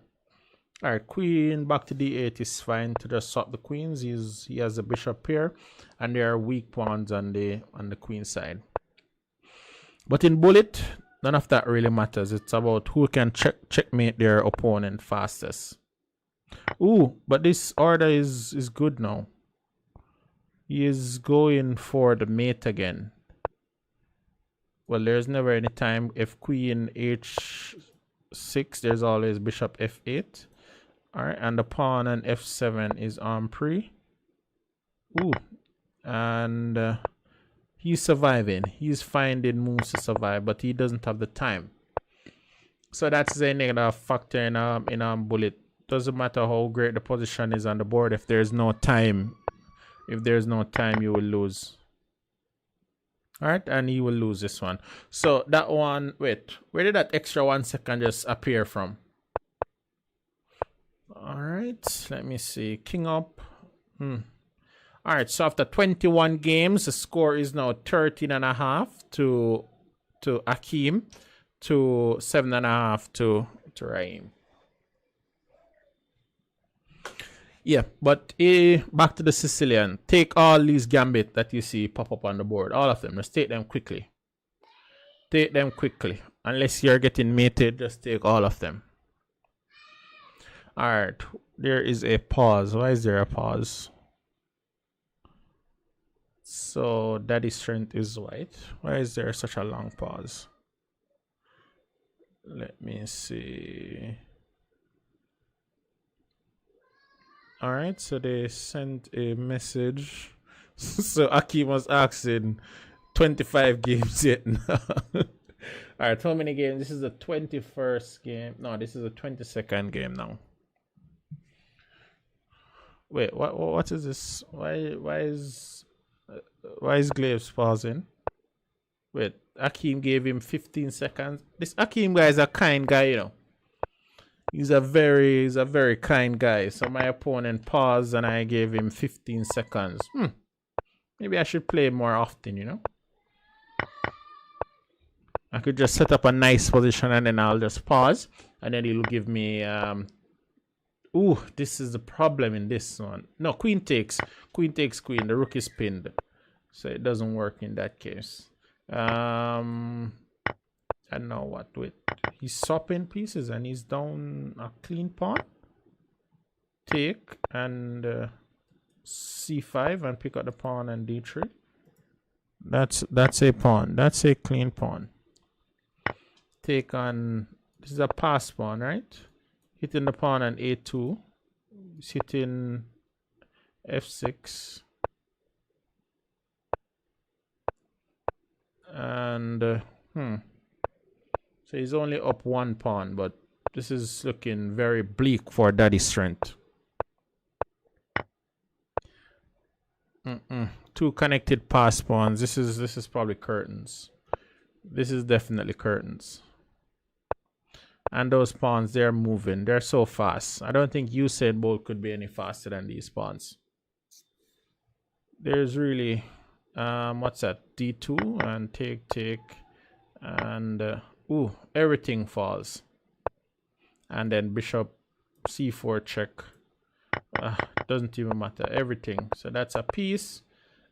All right, Queen back to D8 is fine to just swap the queens. He has a bishop here, and there are weak pawns on the queen side. But in bullet, none of that really matters. It's about who can checkmate their opponent fastest. Ooh, but this order is good now. He is going for the mate again. Well, there's never any time. If Queen H6, there's always Bishop F8. All right, and the pawn on F7 is on pre. Ooh, and he's surviving. He's finding moves to survive, but he doesn't have the time. So that's a negative factor in bullet. Doesn't matter how great the position is on the board. If there's no time, you will lose. All right, and he will lose this one. So that one, wait, where did that extra 1 second just appear from? All right, let me see. King up. All right, so after 21 games, the score is now 13.5 to Akeem, to 7.5 to Raheem. Yeah, but back to the Sicilian. Take all these gambit that you see pop up on the board. All of them. Just take them quickly. Take them quickly. Unless you're getting mated, just take all of them. All right. There is a pause. Why is there a pause? So Daddy Strength is white. Why is there such a long pause? Let me see. All right, so they sent a message. So Akeem was asking 25 games yet now. All right, how many games? This is the 21st game. No, this is the 22nd game now. Wait, what is this? Why is Glaves pausing? Wait, Akeem gave him 15 seconds. This Akeem guy is a kind guy, you know. He's a very kind guy. So my opponent paused and I gave him 15 seconds. Maybe I should play more often, you know. I could just set up a nice position and then I'll just pause and then he'll give me ooh, this is the problem in this one. No, queen takes queen. The rook is pinned. So it doesn't work in that case. And now what? Wait, he's swapping pieces and he's down a clean pawn. Take and c5 and pick up the pawn and d3. That's a pawn. That's a clean pawn. Take on. This is a pass pawn, right? hitting the pawn on a2. He's hitting f6. And so he's only up one pawn, but this is looking very bleak for daddy's strength. Two connected pass pawns. This is probably curtains. This is definitely curtains. And those pawns, they're moving. They're so fast. I don't think Usain Bolt could be any faster than these pawns. There's really what's that? D2 and take and everything falls. And then bishop c4 check. Doesn't even matter. Everything. So that's a piece.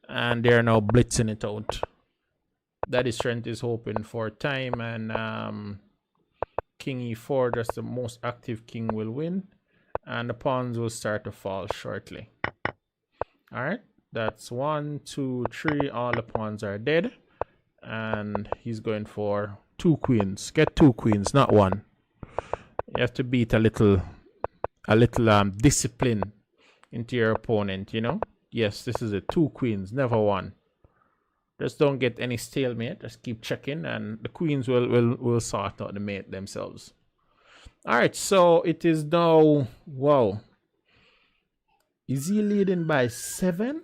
And they're now blitzing it out. Daddy's strength is hoping for time, and king e4, just the most active king, will win. And the pawns will start to fall shortly. Alright. That's 1, 2, 3. All the pawns are dead. And he's going for 2 queens. Get 2 queens, not 1. You have to beat a little discipline into your opponent, you know. Yes, this is it. 2 queens, never 1. Just don't get any stalemate. Just keep checking, and the queens will sort out the mate themselves. All right, so it is now. Wow, is he leading by 7?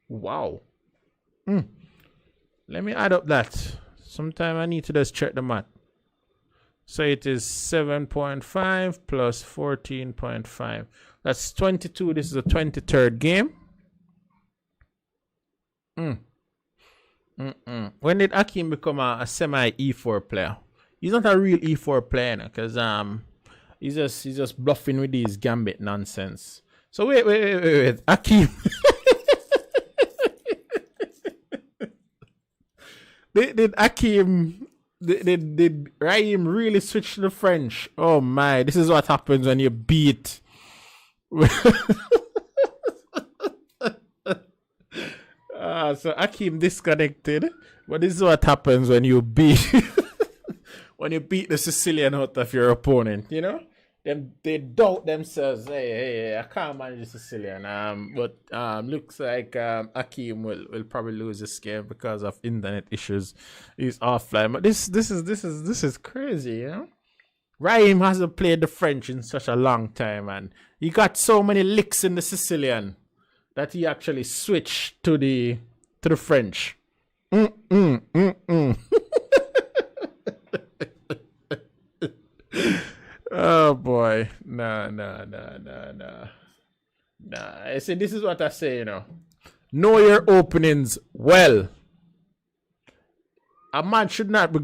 Wow. Let me add up that. Sometime I need to just check the math. So it is 7.5 plus 14.5. That's 22. This is the 23rd game. When did Akeem become a semi E4 player? He's not a real E4 player, because he's just bluffing with these gambit nonsense. So wait, Akeem. did Akeem? Did Raheem really switch to the French? Oh my, this is what happens when you beat. So Akeem disconnected, but this is what happens when you beat when you beat the Sicilian out of your opponent. You know, they doubt themselves. Hey, I can't manage the Sicilian. But looks like Akeem will probably lose this game because of internet issues. He's offline. But this is crazy. You know, Raheem hasn't played the French in such a long time, and he got so many licks in the Sicilian that he actually switched to the French. Oh boy, nah. I say, this is what I say, you know your openings well. A man should not be.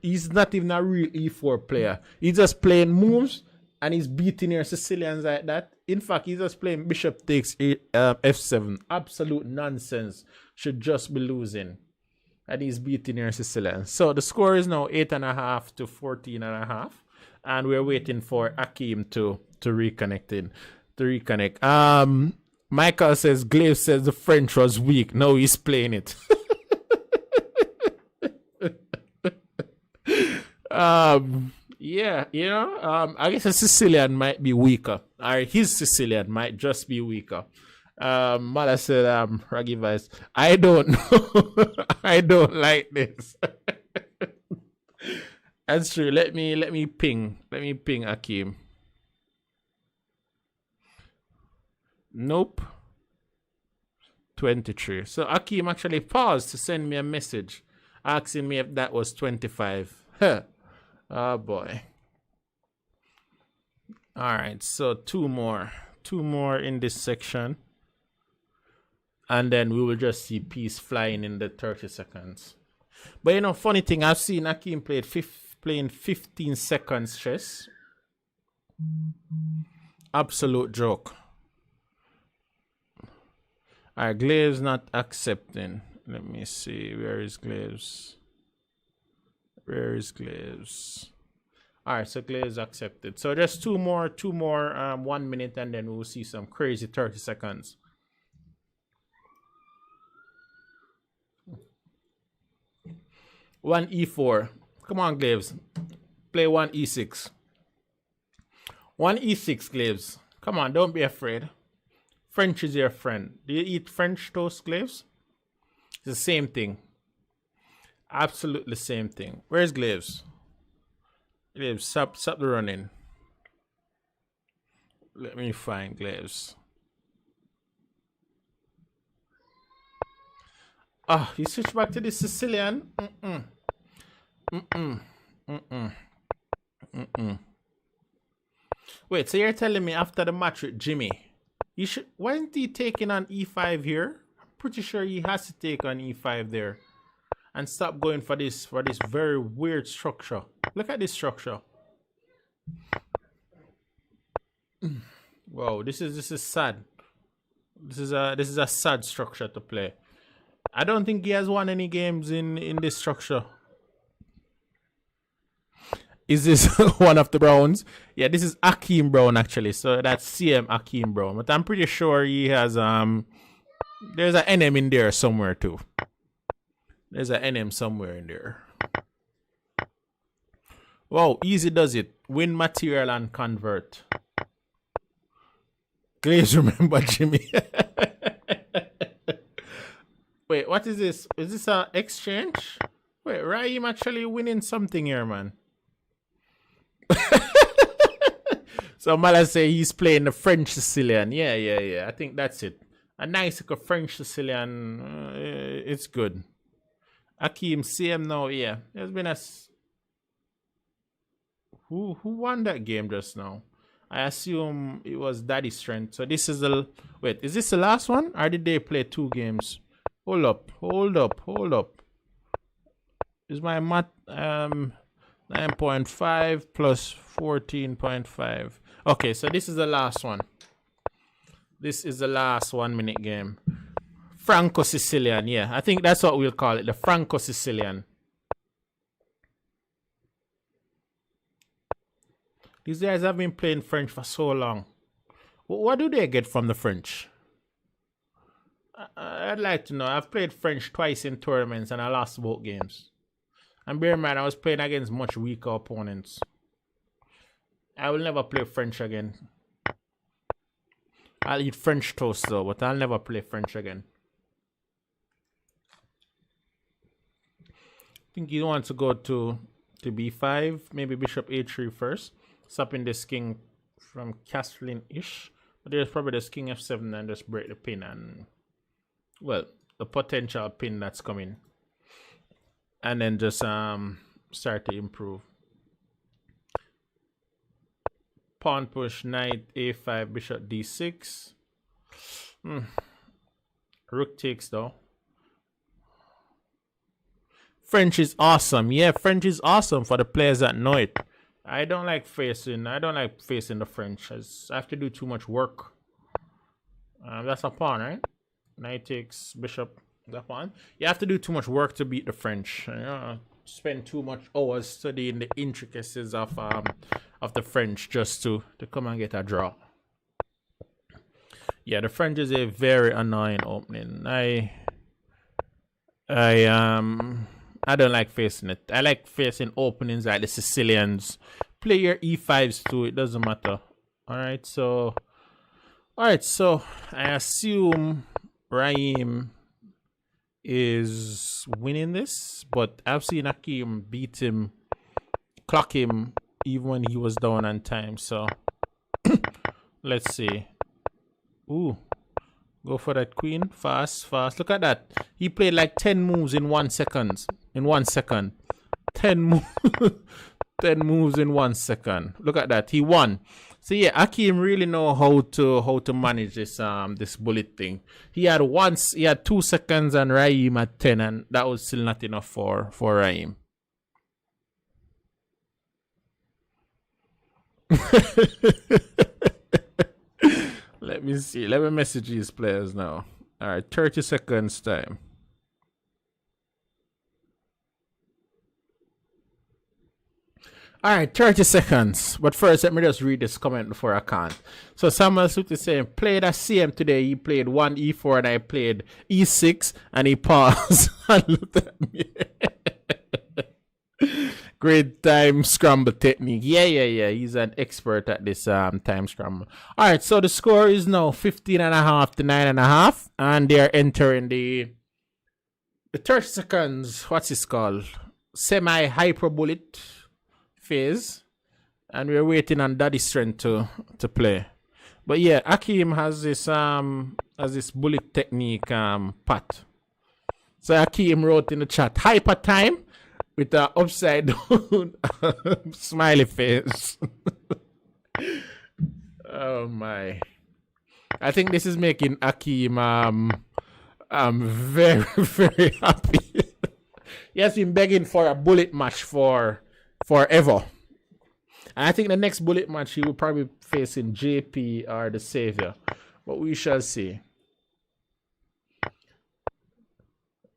He's not even a real E4 player. He's just playing moves, and he's beating your Sicilians like that. In fact, he's just playing bishop takes f7. Absolute nonsense. Should just be losing. And he's beating your Sicilians. So the score is now 8.5 to 14.5. And we're waiting for Akeem to reconnect. Michael says, Glaves says the French was weak. No, he's playing it. Yeah, you know, I guess a Sicilian might be weaker. Or his Sicilian might just be weaker. Mother said, Raggy Vice, I don't know. I don't like this. That's true. Let me ping Akeem. Nope. 23. So Akeem actually paused to send me a message asking me if that was 25. Huh. Oh boy. All right, so two more in this section, and then we will just see peace flying in the 30 seconds. But you know, funny thing, I've seen Akeem playing 15 seconds chess. Absolute joke. All right, Glaves not accepting. Let me see, where is Glaves? All right, so Glaves accepted. So just two more, 1 minute, and then we'll see some crazy 30 seconds. One e4. Come on, Glaves. Play one e6. One E6, Glaves. Come on, don't be afraid. French is your friend. Do you eat French toast, Glaves? It's the same thing. Absolutely same thing. Where's Glaves? Glaves, stop the running. Let me find Glaves. Ah, you switch back to the Sicilian? Wait, so you're telling me after the match with Jimmy, you should wasn't he taking on E5 here? I'm pretty sure he has to take on E5 there. And stop going for this very weird structure. Look at this structure. Wow, this is sad. This is a sad structure to play. I don't think he has won any games in this structure. Is this one of the Browns? Yeah, this is Akeem Brown actually. So that's CM Akeem Brown. But I'm pretty sure he has there's an NM in there somewhere too. There's an NM somewhere in there. Wow, easy does it. Win material and convert. Glaves remember Jimmy. Wait, what is this? Is this an exchange? Wait, Raheem actually winning something here, man. So Mala say he's playing the French Sicilian. Yeah. I think that's it. A nice like a French Sicilian. It's good. Akeem, CM now, yeah. There's been a... Who won that game just now? I assume it was Daddy Strength. So this is the... Wait, is this the last one? Or did they play 2 games? Hold up. Is my math... 9.5 plus 14.5. Okay, so this is the last one. This is the last 1 minute game. Franco-Sicilian, yeah. I think that's what we'll call it, the Franco-Sicilian. These guys have been playing French for so long. What do they get from the French? I'd like to know. I've played French twice in tournaments and I lost both games. And bear in mind, I was playing against much weaker opponents. I will never play French again. I'll eat French toast though, but I'll never play French again. I think you want to go to b5, maybe bishop a3 first. Stopping this king from castling-ish. But there's probably this king f7 and just break the pin and... Well, the potential pin that's coming. And then just start to improve. Pawn push, knight a5, bishop d6. Rook takes though. French is awesome. Yeah, French is awesome for the players that know it. I don't like facing the French. I have to do too much work. That's a pawn, right? Knight takes bishop. The pawn. You have to do too much work to beat the French. Spend too much hours studying the intricacies of the French just to come and get a draw. Yeah, the French is a very annoying opening. I don't like facing it. I like facing openings like the Sicilians. Play your e5s too. It doesn't matter. All right, so I assume Raheem is winning this, but I've seen Akeem beat him, clock him even when he was down on time. So let's see. Ooh, go for that queen. Fast. Look at that. He played like 10 moves in 1 second. 10 moves. 10 moves in 1 second. Look at that. He won. So yeah, Akeem really know how to manage this this bullet thing. He had 2 seconds and Raheem at 10, and that was still not enough for Raheem. Let me see. Let me message these players now. All right, 30 seconds time. All right, 30 seconds. But first, let me just read this comment before I can't. So Samuel Suit is saying, played a CM today. He played 1 E4 and I played E6 and he paused and looked at me. Great time scramble technique. Yeah. He's an expert at this time scramble. All right, so the score is now 15.5 to 9.5, and they're entering the 30 seconds. What's this called? Semi hyperbolic phase, and we're waiting on Daddy Strength to play. But yeah, Akeem has this bullet technique pat. So Akeem wrote in the chat, hyper time with an upside down smiley face. Oh my. I think this is making Akeem very, very happy. He has been begging for a bullet match forever. And I think the next bullet match he will probably be facing JP or the Savior. But we shall see.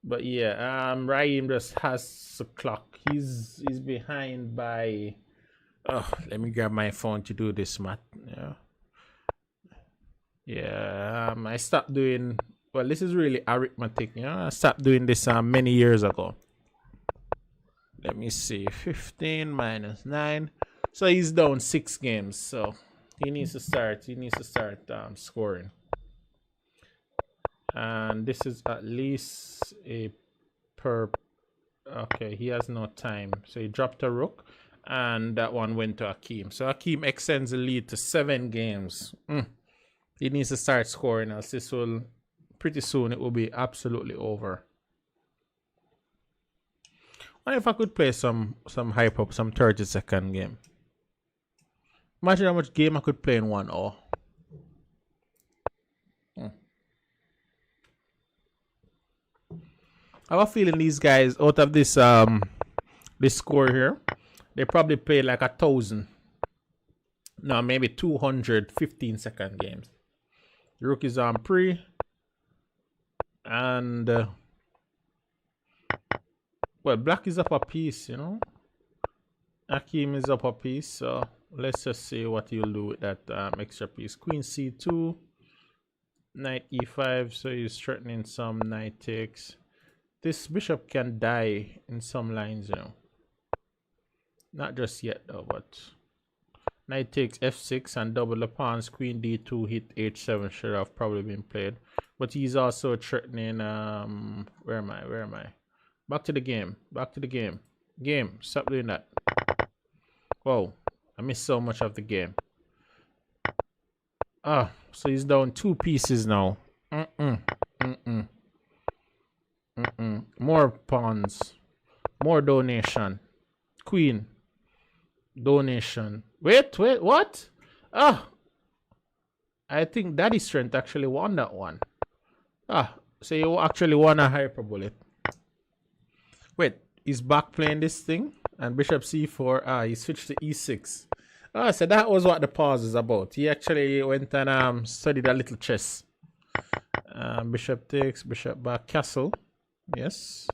But yeah, Raheem just has the clock. He's behind by. Oh, let me grab my phone to do this, Matt. Yeah. I stopped doing. Well, this is really arithmetic. I stopped doing this many years ago. Let me see. 15 minus 9. So he's down 6 games. So he needs to start. Scoring. And this is at least a per. Okay, he has no time. So he dropped a rook, and that one went to Akeem. So Akeem extends the lead to 7 games. He needs to start scoring, else this will pretty soon it will be absolutely over. What if I could play some hype up, some 30-second game? Imagine how much game I could play in 1 hour. I have a feeling these guys out of this this score here, they probably played like 1,000. No, maybe 200 15-second games. The rook is on pre, and well, black is up a piece, Akeem is up a piece, so let's just see what he'll do with that extra piece. Queen c2, knight e5, so he's threatening some knight takes. This bishop can die in some lines, Not just yet though, but knight takes f6 and double the pawns. Queen d2 hit h7 should have probably been played. But he's also threatening where am I? Back to the game. Game, stop doing that. Whoa, I missed so much of the game. So he's down 2 pieces now. More pawns, more donation. Queen, donation. Wait, what? I think Daddy Strength actually won that one. So you actually won a hyperbolic. Wait, he's back playing this thing, and bishop c4. He switched to e6. So that was what the pause is about. He actually went and studied a little chess. Bishop takes, bishop back, castle. Yes.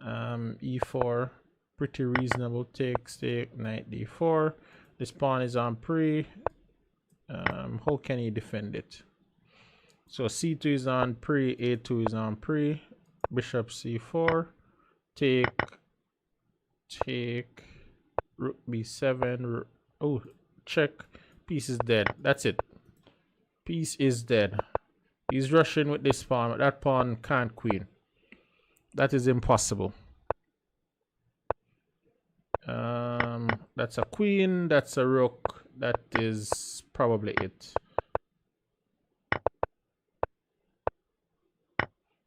E4, pretty reasonable. Take, knight d4. This pawn is on pre. How can he defend it? So c2 is on pre, a2 is on pre. Bishop c4. Take, rook b7. Oh, check. Piece is dead. That's it. Piece is dead. He's rushing with this pawn, but that pawn can't queen. That is impossible. That's a queen, that's a rook, that is probably it.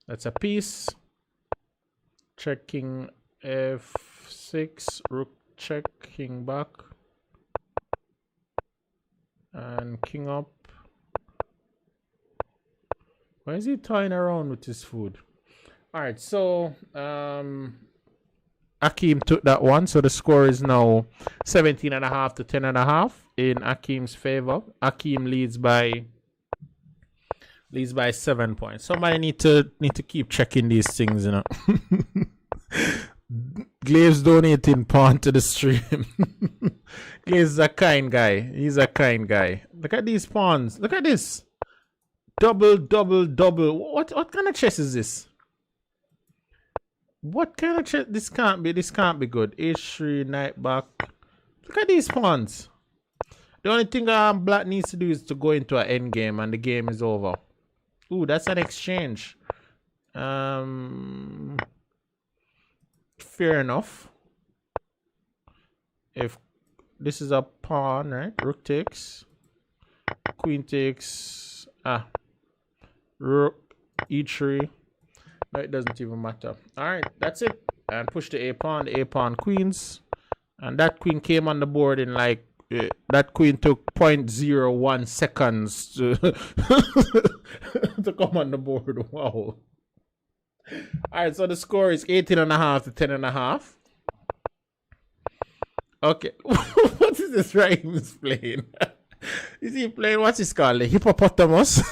That's a piece. Checking f6, rook check, king back, and king up. Why is he toying around with his food? All right, so Akeem took that one, so the score is now 17.5 to 10.5 in Akeem's favor. Akeem leads by 7 points. Somebody need to keep checking these things, Glaves donating pawn to the stream. Glaves is a kind guy. He's a kind guy. Look at these pawns. Look at this. Double. What kind of chess is this? What kind of chess? This can't be. This can't be good. H3 knight back. Look at these pawns. The only thing black needs to do is to go into an end game, and the game is over. Ooh, that's an exchange. Fair enough. If this is a pawn, right? Rook takes. Queen takes. Rook e3. No, it doesn't even matter. Alright, that's it. And push the A pawn, queens. And that queen came on the board in like, that queen took 0.01 seconds to, to come on the board. Wow. Alright, so the score is 18.5 to 10.5. Okay. What is this Raheem is playing? Is he playing, what's his called? Hippopotamus?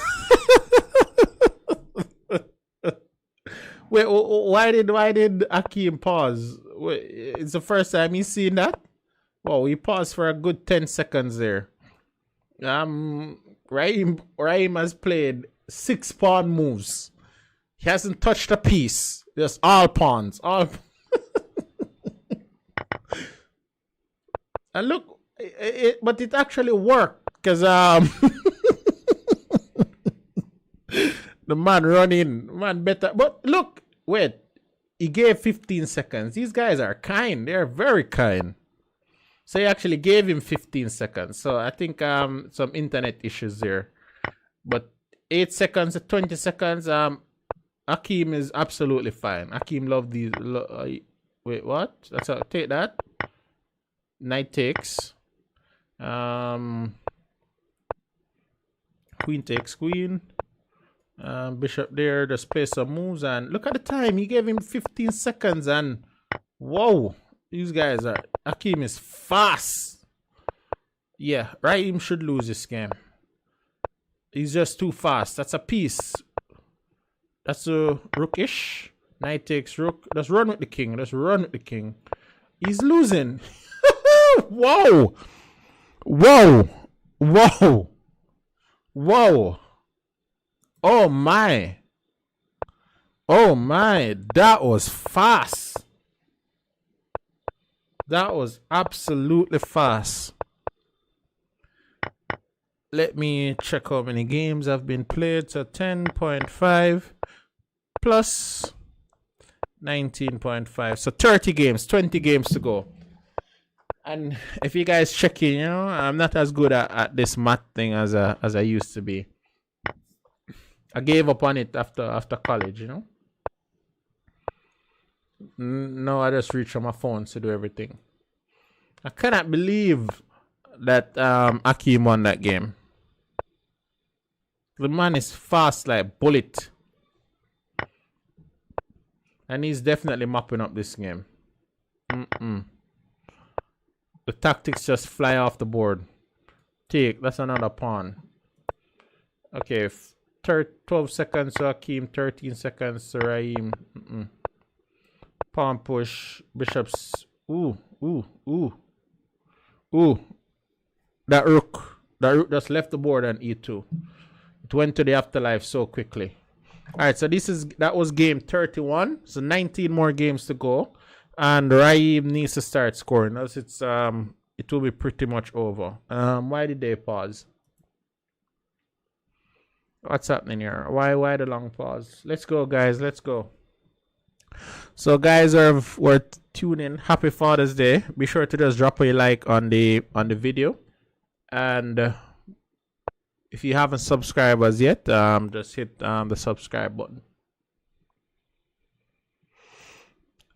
Wait, why did Akeem pause? Wait, it's the first time he's seen that? Well, he paused for a good 10 seconds there. Raheem has played 6 pawn moves. He hasn't touched a piece. Just all pawns. All. And look, but it actually worked because the man running, man better. But look, wait, he gave 15 seconds. These guys are kind. They're very kind. So he actually gave him 15 seconds. So I think some internet issues there. But 8 seconds, 20 seconds, Akeem is absolutely fine. Akeem loved these. Wait, what? That's how, take that. Knight takes. Queen takes queen. Bishop there, the space of moves, and look at the time. He gave him 15 seconds, and whoa, these guys are. Akeem is fast. Yeah, Raheem should lose this game. He's just too fast. That's a piece. That's a rookish. Knight takes rook. Let's run with the king. Let's run with the king. He's losing. Whoa. Whoa. Whoa. Whoa. Oh my. Oh my. That was fast. That was absolutely fast. Let me check how many games have been played. So 10.5 plus 19.5. So 30 games, 20 games to go. And if you guys check in, you know, I'm not as good at this math thing as I used to be. I gave up on it after college, you know. No, I just reach on my phone to do everything. I cannot believe that Akeem won that game. The man is fast like bullet. And he's definitely mopping up this game. The tactics just fly off the board. Take, that's another pawn. Okay, 12 seconds to Akeem, 13 seconds to Raheem. Pawn push, bishops. Ooh. That rook just left the board on e2. It went to the afterlife so quickly. All right, so that was game 31. So 19 more games to go, and Raheem needs to start scoring. Else it will be pretty much over. Why did they pause? What's happening here? Why the long pause? Let's go, guys. Let's go. So, guys, we're tuning. Happy Father's Day. Be sure to just drop a like on the video, and if you haven't subscribed as yet, just hit the subscribe button.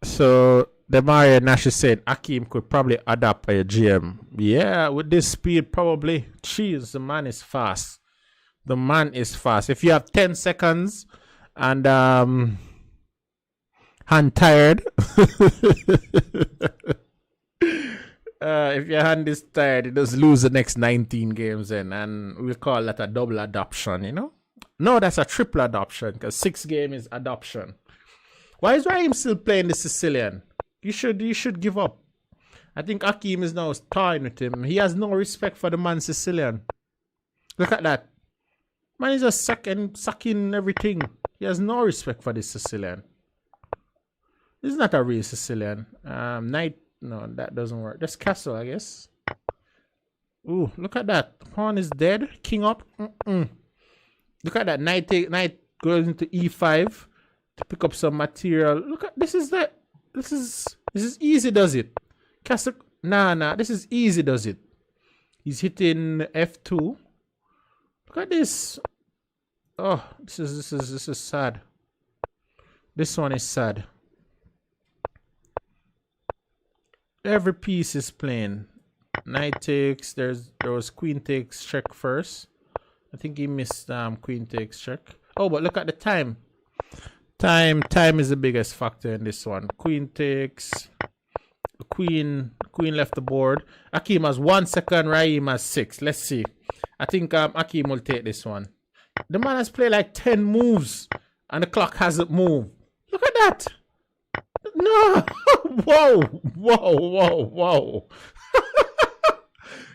So the Mario Nash is saying Akeem could probably adapt a GM. Yeah, with this speed, probably. Jeez, the man is fast. The man is fast. If you have 10 seconds and hand tired, if your hand is tired, it does lose the next 19 games then, and we call that a double adoption, you know? No, that's a triple adoption, because 6 games is adoption. Why is Raheem still playing the Sicilian? You should give up. I think Akeem is now toying with him. He has no respect for the man Sicilian. Look at that. Man is just sucking everything. He has no respect for the Sicilian. This is not a real Sicilian. Knight. No, that doesn't work. Just castle, I guess. Ooh, look at that. Pawn is dead. King up. Look at that. Knight goes into e5 to pick up some material. Look at this. Is that? This is easy. Does it? Castle. Nah. This is easy. Does it? He's hitting f2. Look at this. Oh, this is sad. This one is sad. Every piece is plain. Knight takes. There was queen takes check first. I think he missed queen takes check. Oh, but look at the time. Time is the biggest factor in this one. Queen takes. Queen left the board. Akeem has 1 second. Raheem has 6. Let's see. I think Akeem will take this one. The man has played like 10 moves and the clock hasn't moved. Look at that. No. Whoa.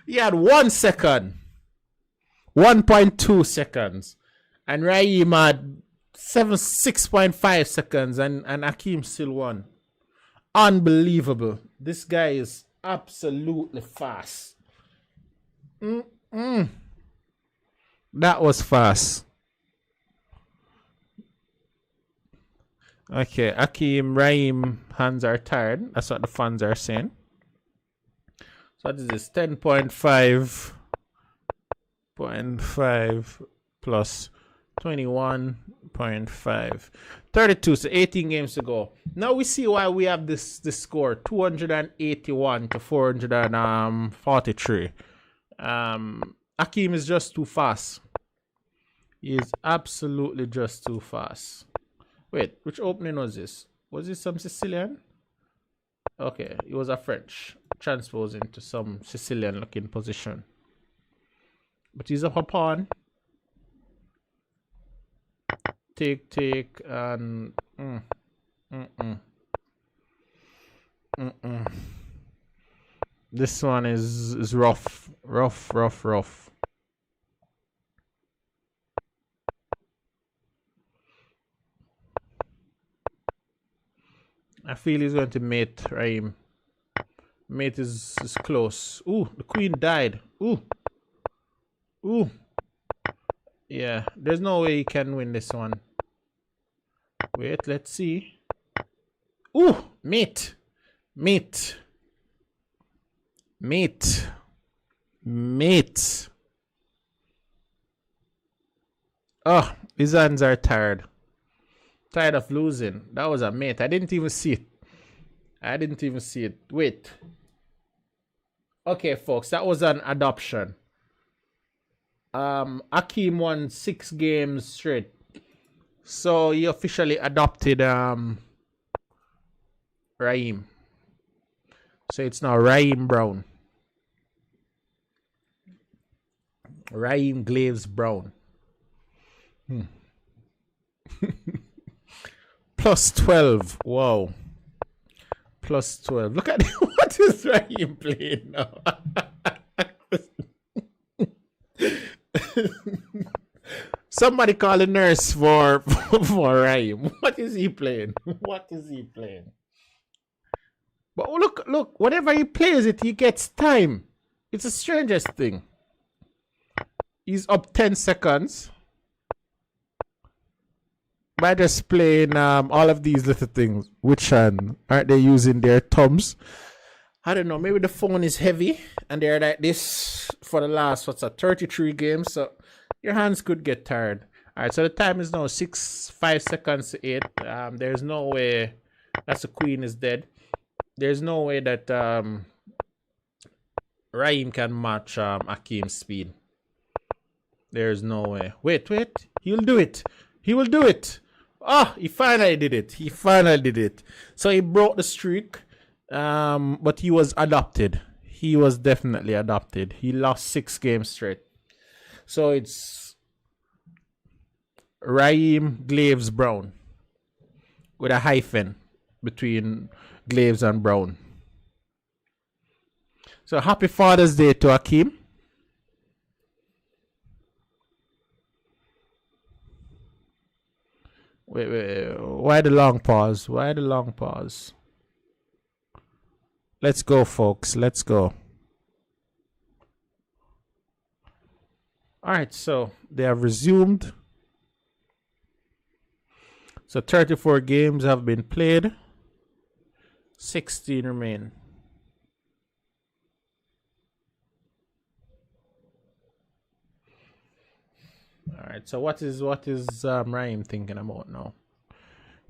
He had 1 second. 1.2 seconds. And Raheem had 6.5 seconds and Akeem still won. Unbelievable. This guy is absolutely fast. That was fast. Okay, Akeem, Raheem hands are tired. That's what the fans are saying. So what is this? 10.5 plus 21.5. 32, so 18 games to go. Now we see why we have this score. 281 to 443. Akeem is just too fast. He is absolutely just too fast. Wait, which opening was this? Was this some Sicilian? Okay, it was a French. Transpose into some Sicilian looking position. But he's up a pawn. Take, and... This one is rough. Rough. I feel he's going to mate Raheem. Mate is close. Ooh, the queen died. Ooh. Yeah, there's no way he can win this one. Wait, let's see. Ooh, mate. Oh, his hands are tired. Tired of losing. That was a mate. I didn't even see it. Wait. Okay, folks, that was an adoption. Akeem won 6 games straight. So he officially adopted Raheem. So it's now Raheem Brown. Raheem Glaves Brown. Plus 12. Wow. Plus 12. Look at what is Raheem playing now? Somebody call a nurse for Raheem. What is he playing? But look, whenever he plays it, he gets time. It's the strangest thing. He's up 10 seconds by just playing all of these little things. Which one? Aren't they using their thumbs? I don't know. Maybe the phone is heavy and they're like this for the last 33 games. So your hands could get tired. All right. So the time is now 5 seconds to 8. There's no way. That's the queen is dead. There's no way that Raheem can match Akeem's speed. There's no way. Wait. He'll do it. He will do it. Oh, he finally did it. So he broke the streak. But he was adopted. He was definitely adopted. He lost 6 games straight. So it's Raheem Glaves Brown with a hyphen between Glaves and Brown. So happy Father's Day to Akeem. Wait. Why the long pause? Why the long pause? Let's go, folks. Let's go. All right, so they have resumed. So 34 games have been played. 16 remain. All right, so what is Raheem thinking about now?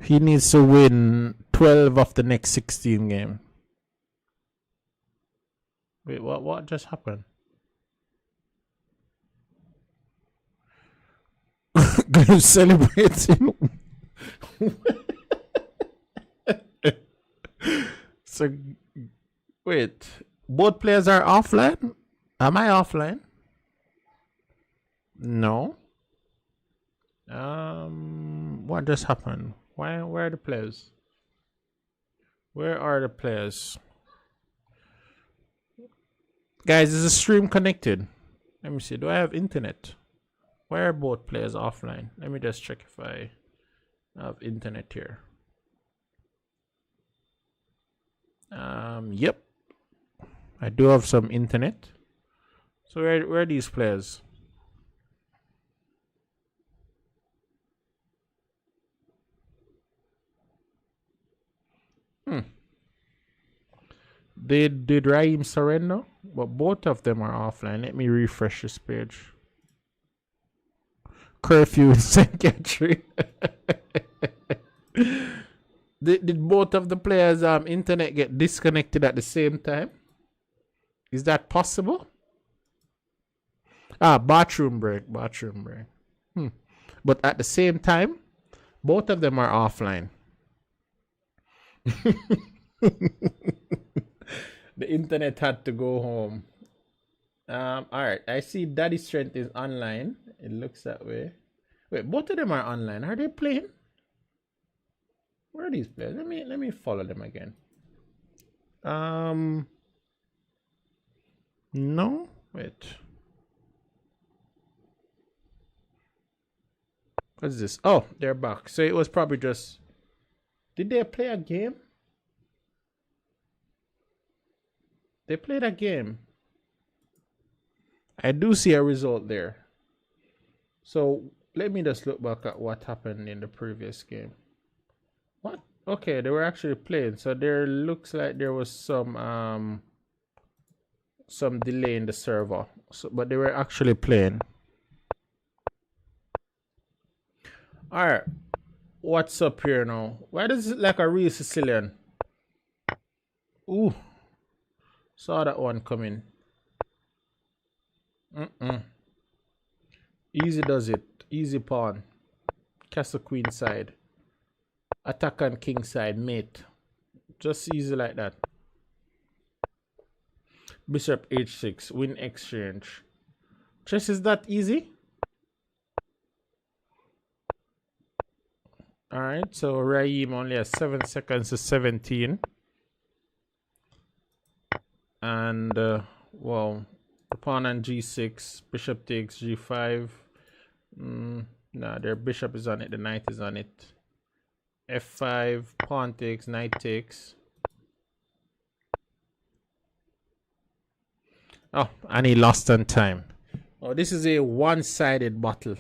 He needs to win 12 of the next 16 game. Wait, what just happened? Gonna celebrating. So wait, both players are offline? Am I offline? No. What just happened? Where are the players? Where are the players? Guys, is the stream connected? Let me see. Do I have internet? Why are both players offline? Let me just check if I have internet here. Yep. I do have some internet. So where are these players? Did Raheem surrender? But both of them are offline. Let me refresh this page. Curfew in St. Catherine. Did both of the players' internet get disconnected at the same time? Is that possible? Bathroom break. But at the same time, both of them are offline. The internet had to go home. All right. I see Daddy Strength is online. It looks that way. Wait, both of them are online. Are they playing? Where are these players? Let me follow them again. No. Wait. What's this? Oh, they're back. So it was probably just. Did they play a game? They played a game. I do see a result there. So let me just look back at what happened in the previous game. What? Okay, they were actually playing. So there looks like there was some delay in the server. So, but they were actually playing. All right. What's up here now? Why does it look like a real Sicilian? Ooh. Saw that one coming. Easy does it. Easy pawn. Castle queen side. Attack on king side, mate. Just easy like that. Bishop h6. Win exchange. Chess is that easy? Alright, so Raheem only has 7 seconds to 17. And, well, the pawn on g6. Bishop takes g5. Nah, their bishop is on it. The knight is on it. f5. Pawn takes. Knight takes. Oh, and he lost on time. Oh, this is a one-sided battle.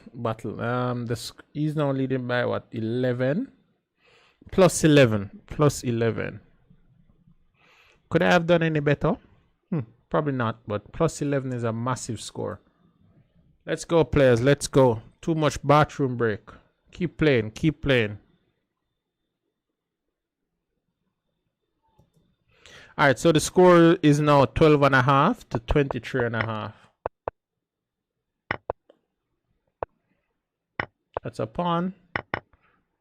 He's now leading by what? 11 plus 11 plus 11. Could I have done any better? Probably not. But plus 11 is a massive score. Let's go, players. Let's go. Too much bathroom break. Keep playing. Keep playing. All right. So the score is now 12.5 to 23.5. That's a pawn.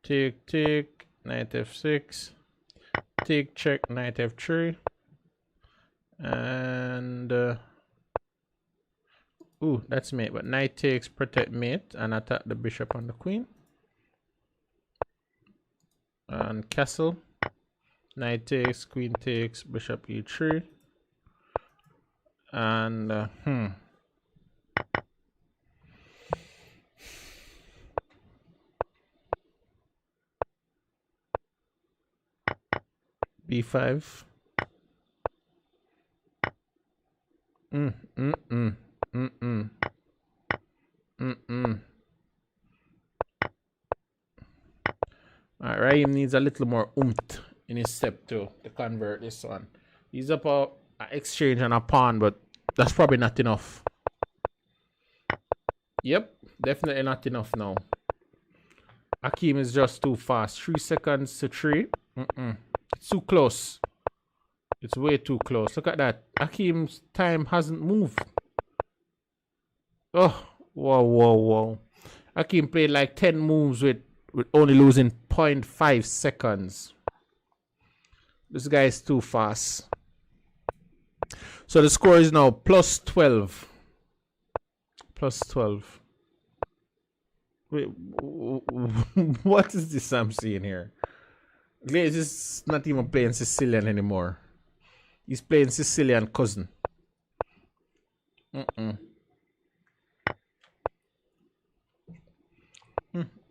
Take, take. Knight f6. Take, check. Knight f3. And ooh, that's mate. But knight takes, protect mate, and attack the bishop on the queen. And castle. Knight takes, queen takes, bishop e3. And B5. Mm, mm, mm, mm, mm, mm, mm. All right, Raheem needs a little more oomph in his step to convert this one. He's up a exchange and a pawn, but that's probably not enough. Yep, definitely not enough now. Akeem is just too fast. 3 seconds to 3. It's too close. It's way too close. Look at that. Akeem's time hasn't moved. Oh, whoa, whoa, whoa. Akeem played like 10 moves with only losing 0.5 seconds. This guy is too fast. So the score is now plus 12. Plus 12. Wait, what is this I'm seeing here? Glaves is not even playing Sicilian anymore. He's playing Sicilian cousin.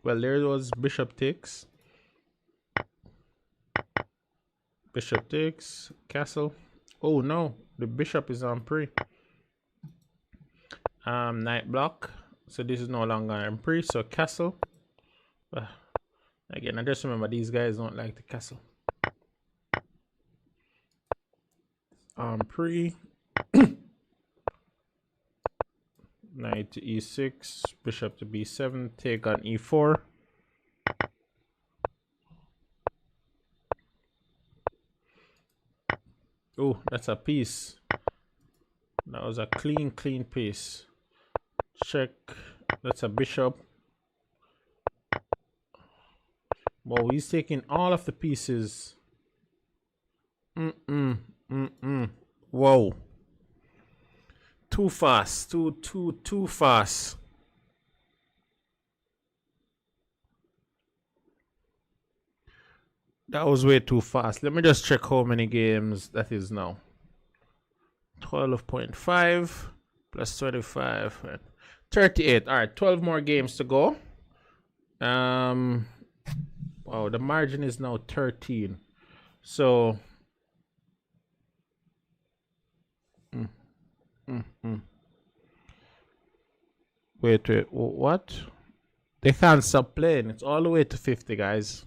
Well, there was bishop takes. Bishop takes. Castle. Oh no, the bishop is on pre. Knight block. So this is no longer on pre. So castle. Again, I just remember these guys don't like the castle. Pre. Knight to e6. Bishop to b7. Take on e4. Oh, that's a piece. That was a clean piece. Check. That's a bishop. Well, he's taking all of the pieces. Whoa. Too fast. Too fast. That was way too fast. Let me just check how many games that is now. 12.5 plus 25. 38. All right, 12 more games to go. Wow, the margin is now 13. So wait, what? They can't stop playing. It's all the way to 50, guys.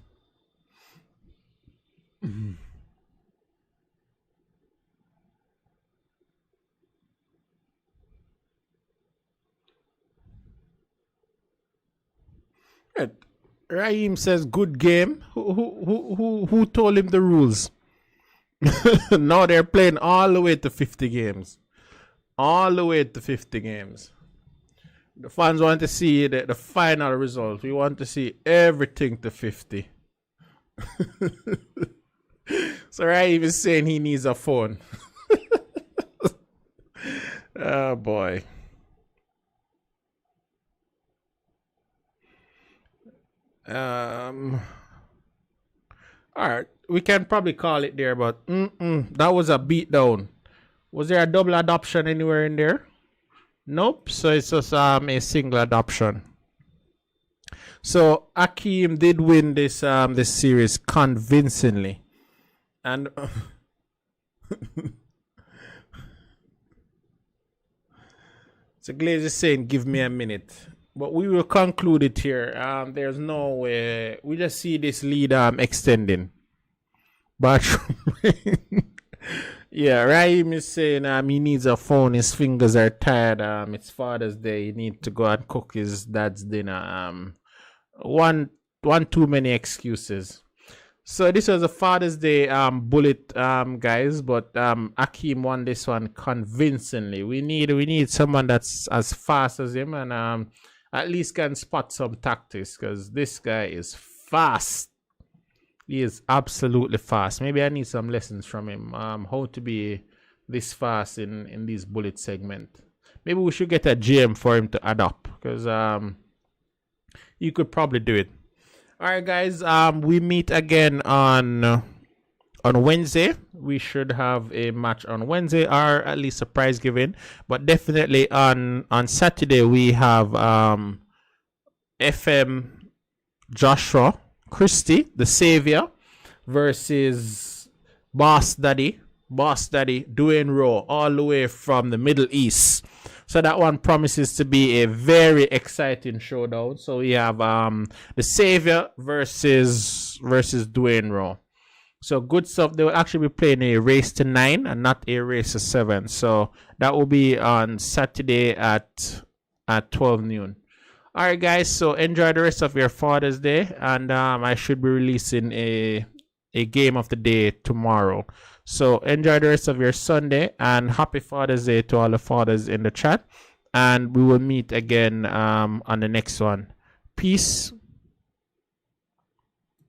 Raheem says good game. Who told him the rules? Now they're playing all the way to 50 games. All the way to 50 games. The fans want to see the final result. We want to see everything to 50. So Raheem is saying he needs a phone. Oh boy. All right, we can probably call it there, but that was a beatdown. Was there a double adoption anywhere in there? Nope. So it's just a single adoption. So Akeem did win this this series convincingly, and so Glaves is saying, "Give me a minute." But we will conclude it here. There's no way. We just see this lead extending. But yeah, Raheem is saying he needs a phone. His fingers are tired. It's Father's Day. He needs to go and cook his dad's dinner. One too many excuses. So this was a Father's Day bullet, guys. But Akeem won this one convincingly. We need someone that's as fast as him and at least can spot some tactics, because this guy is fast. He is absolutely fast. Maybe I need some lessons from him. How to be this fast in these bullet segment. Maybe we should get a GM for him to adopt, because you could probably do it. All right, guys. We meet again on Wednesday. We should have a match on Wednesday, or at least a prize giving. But definitely on Saturday we have FM Joshua Christie, the Savior, versus Boss Daddy, Dwayne Rowe, all the way from the Middle East. So that one promises to be a very exciting showdown. So we have the Savior versus Dwayne Rowe. So good stuff. They will actually be playing a race to 9 and not a race to 7. So that will be on Saturday at 12 noon. All right, guys. So enjoy the rest of your Father's Day, and I should be releasing a game of the day tomorrow. So enjoy the rest of your Sunday, and happy Father's Day to all the fathers in the chat. And we will meet again on the next one. Peace.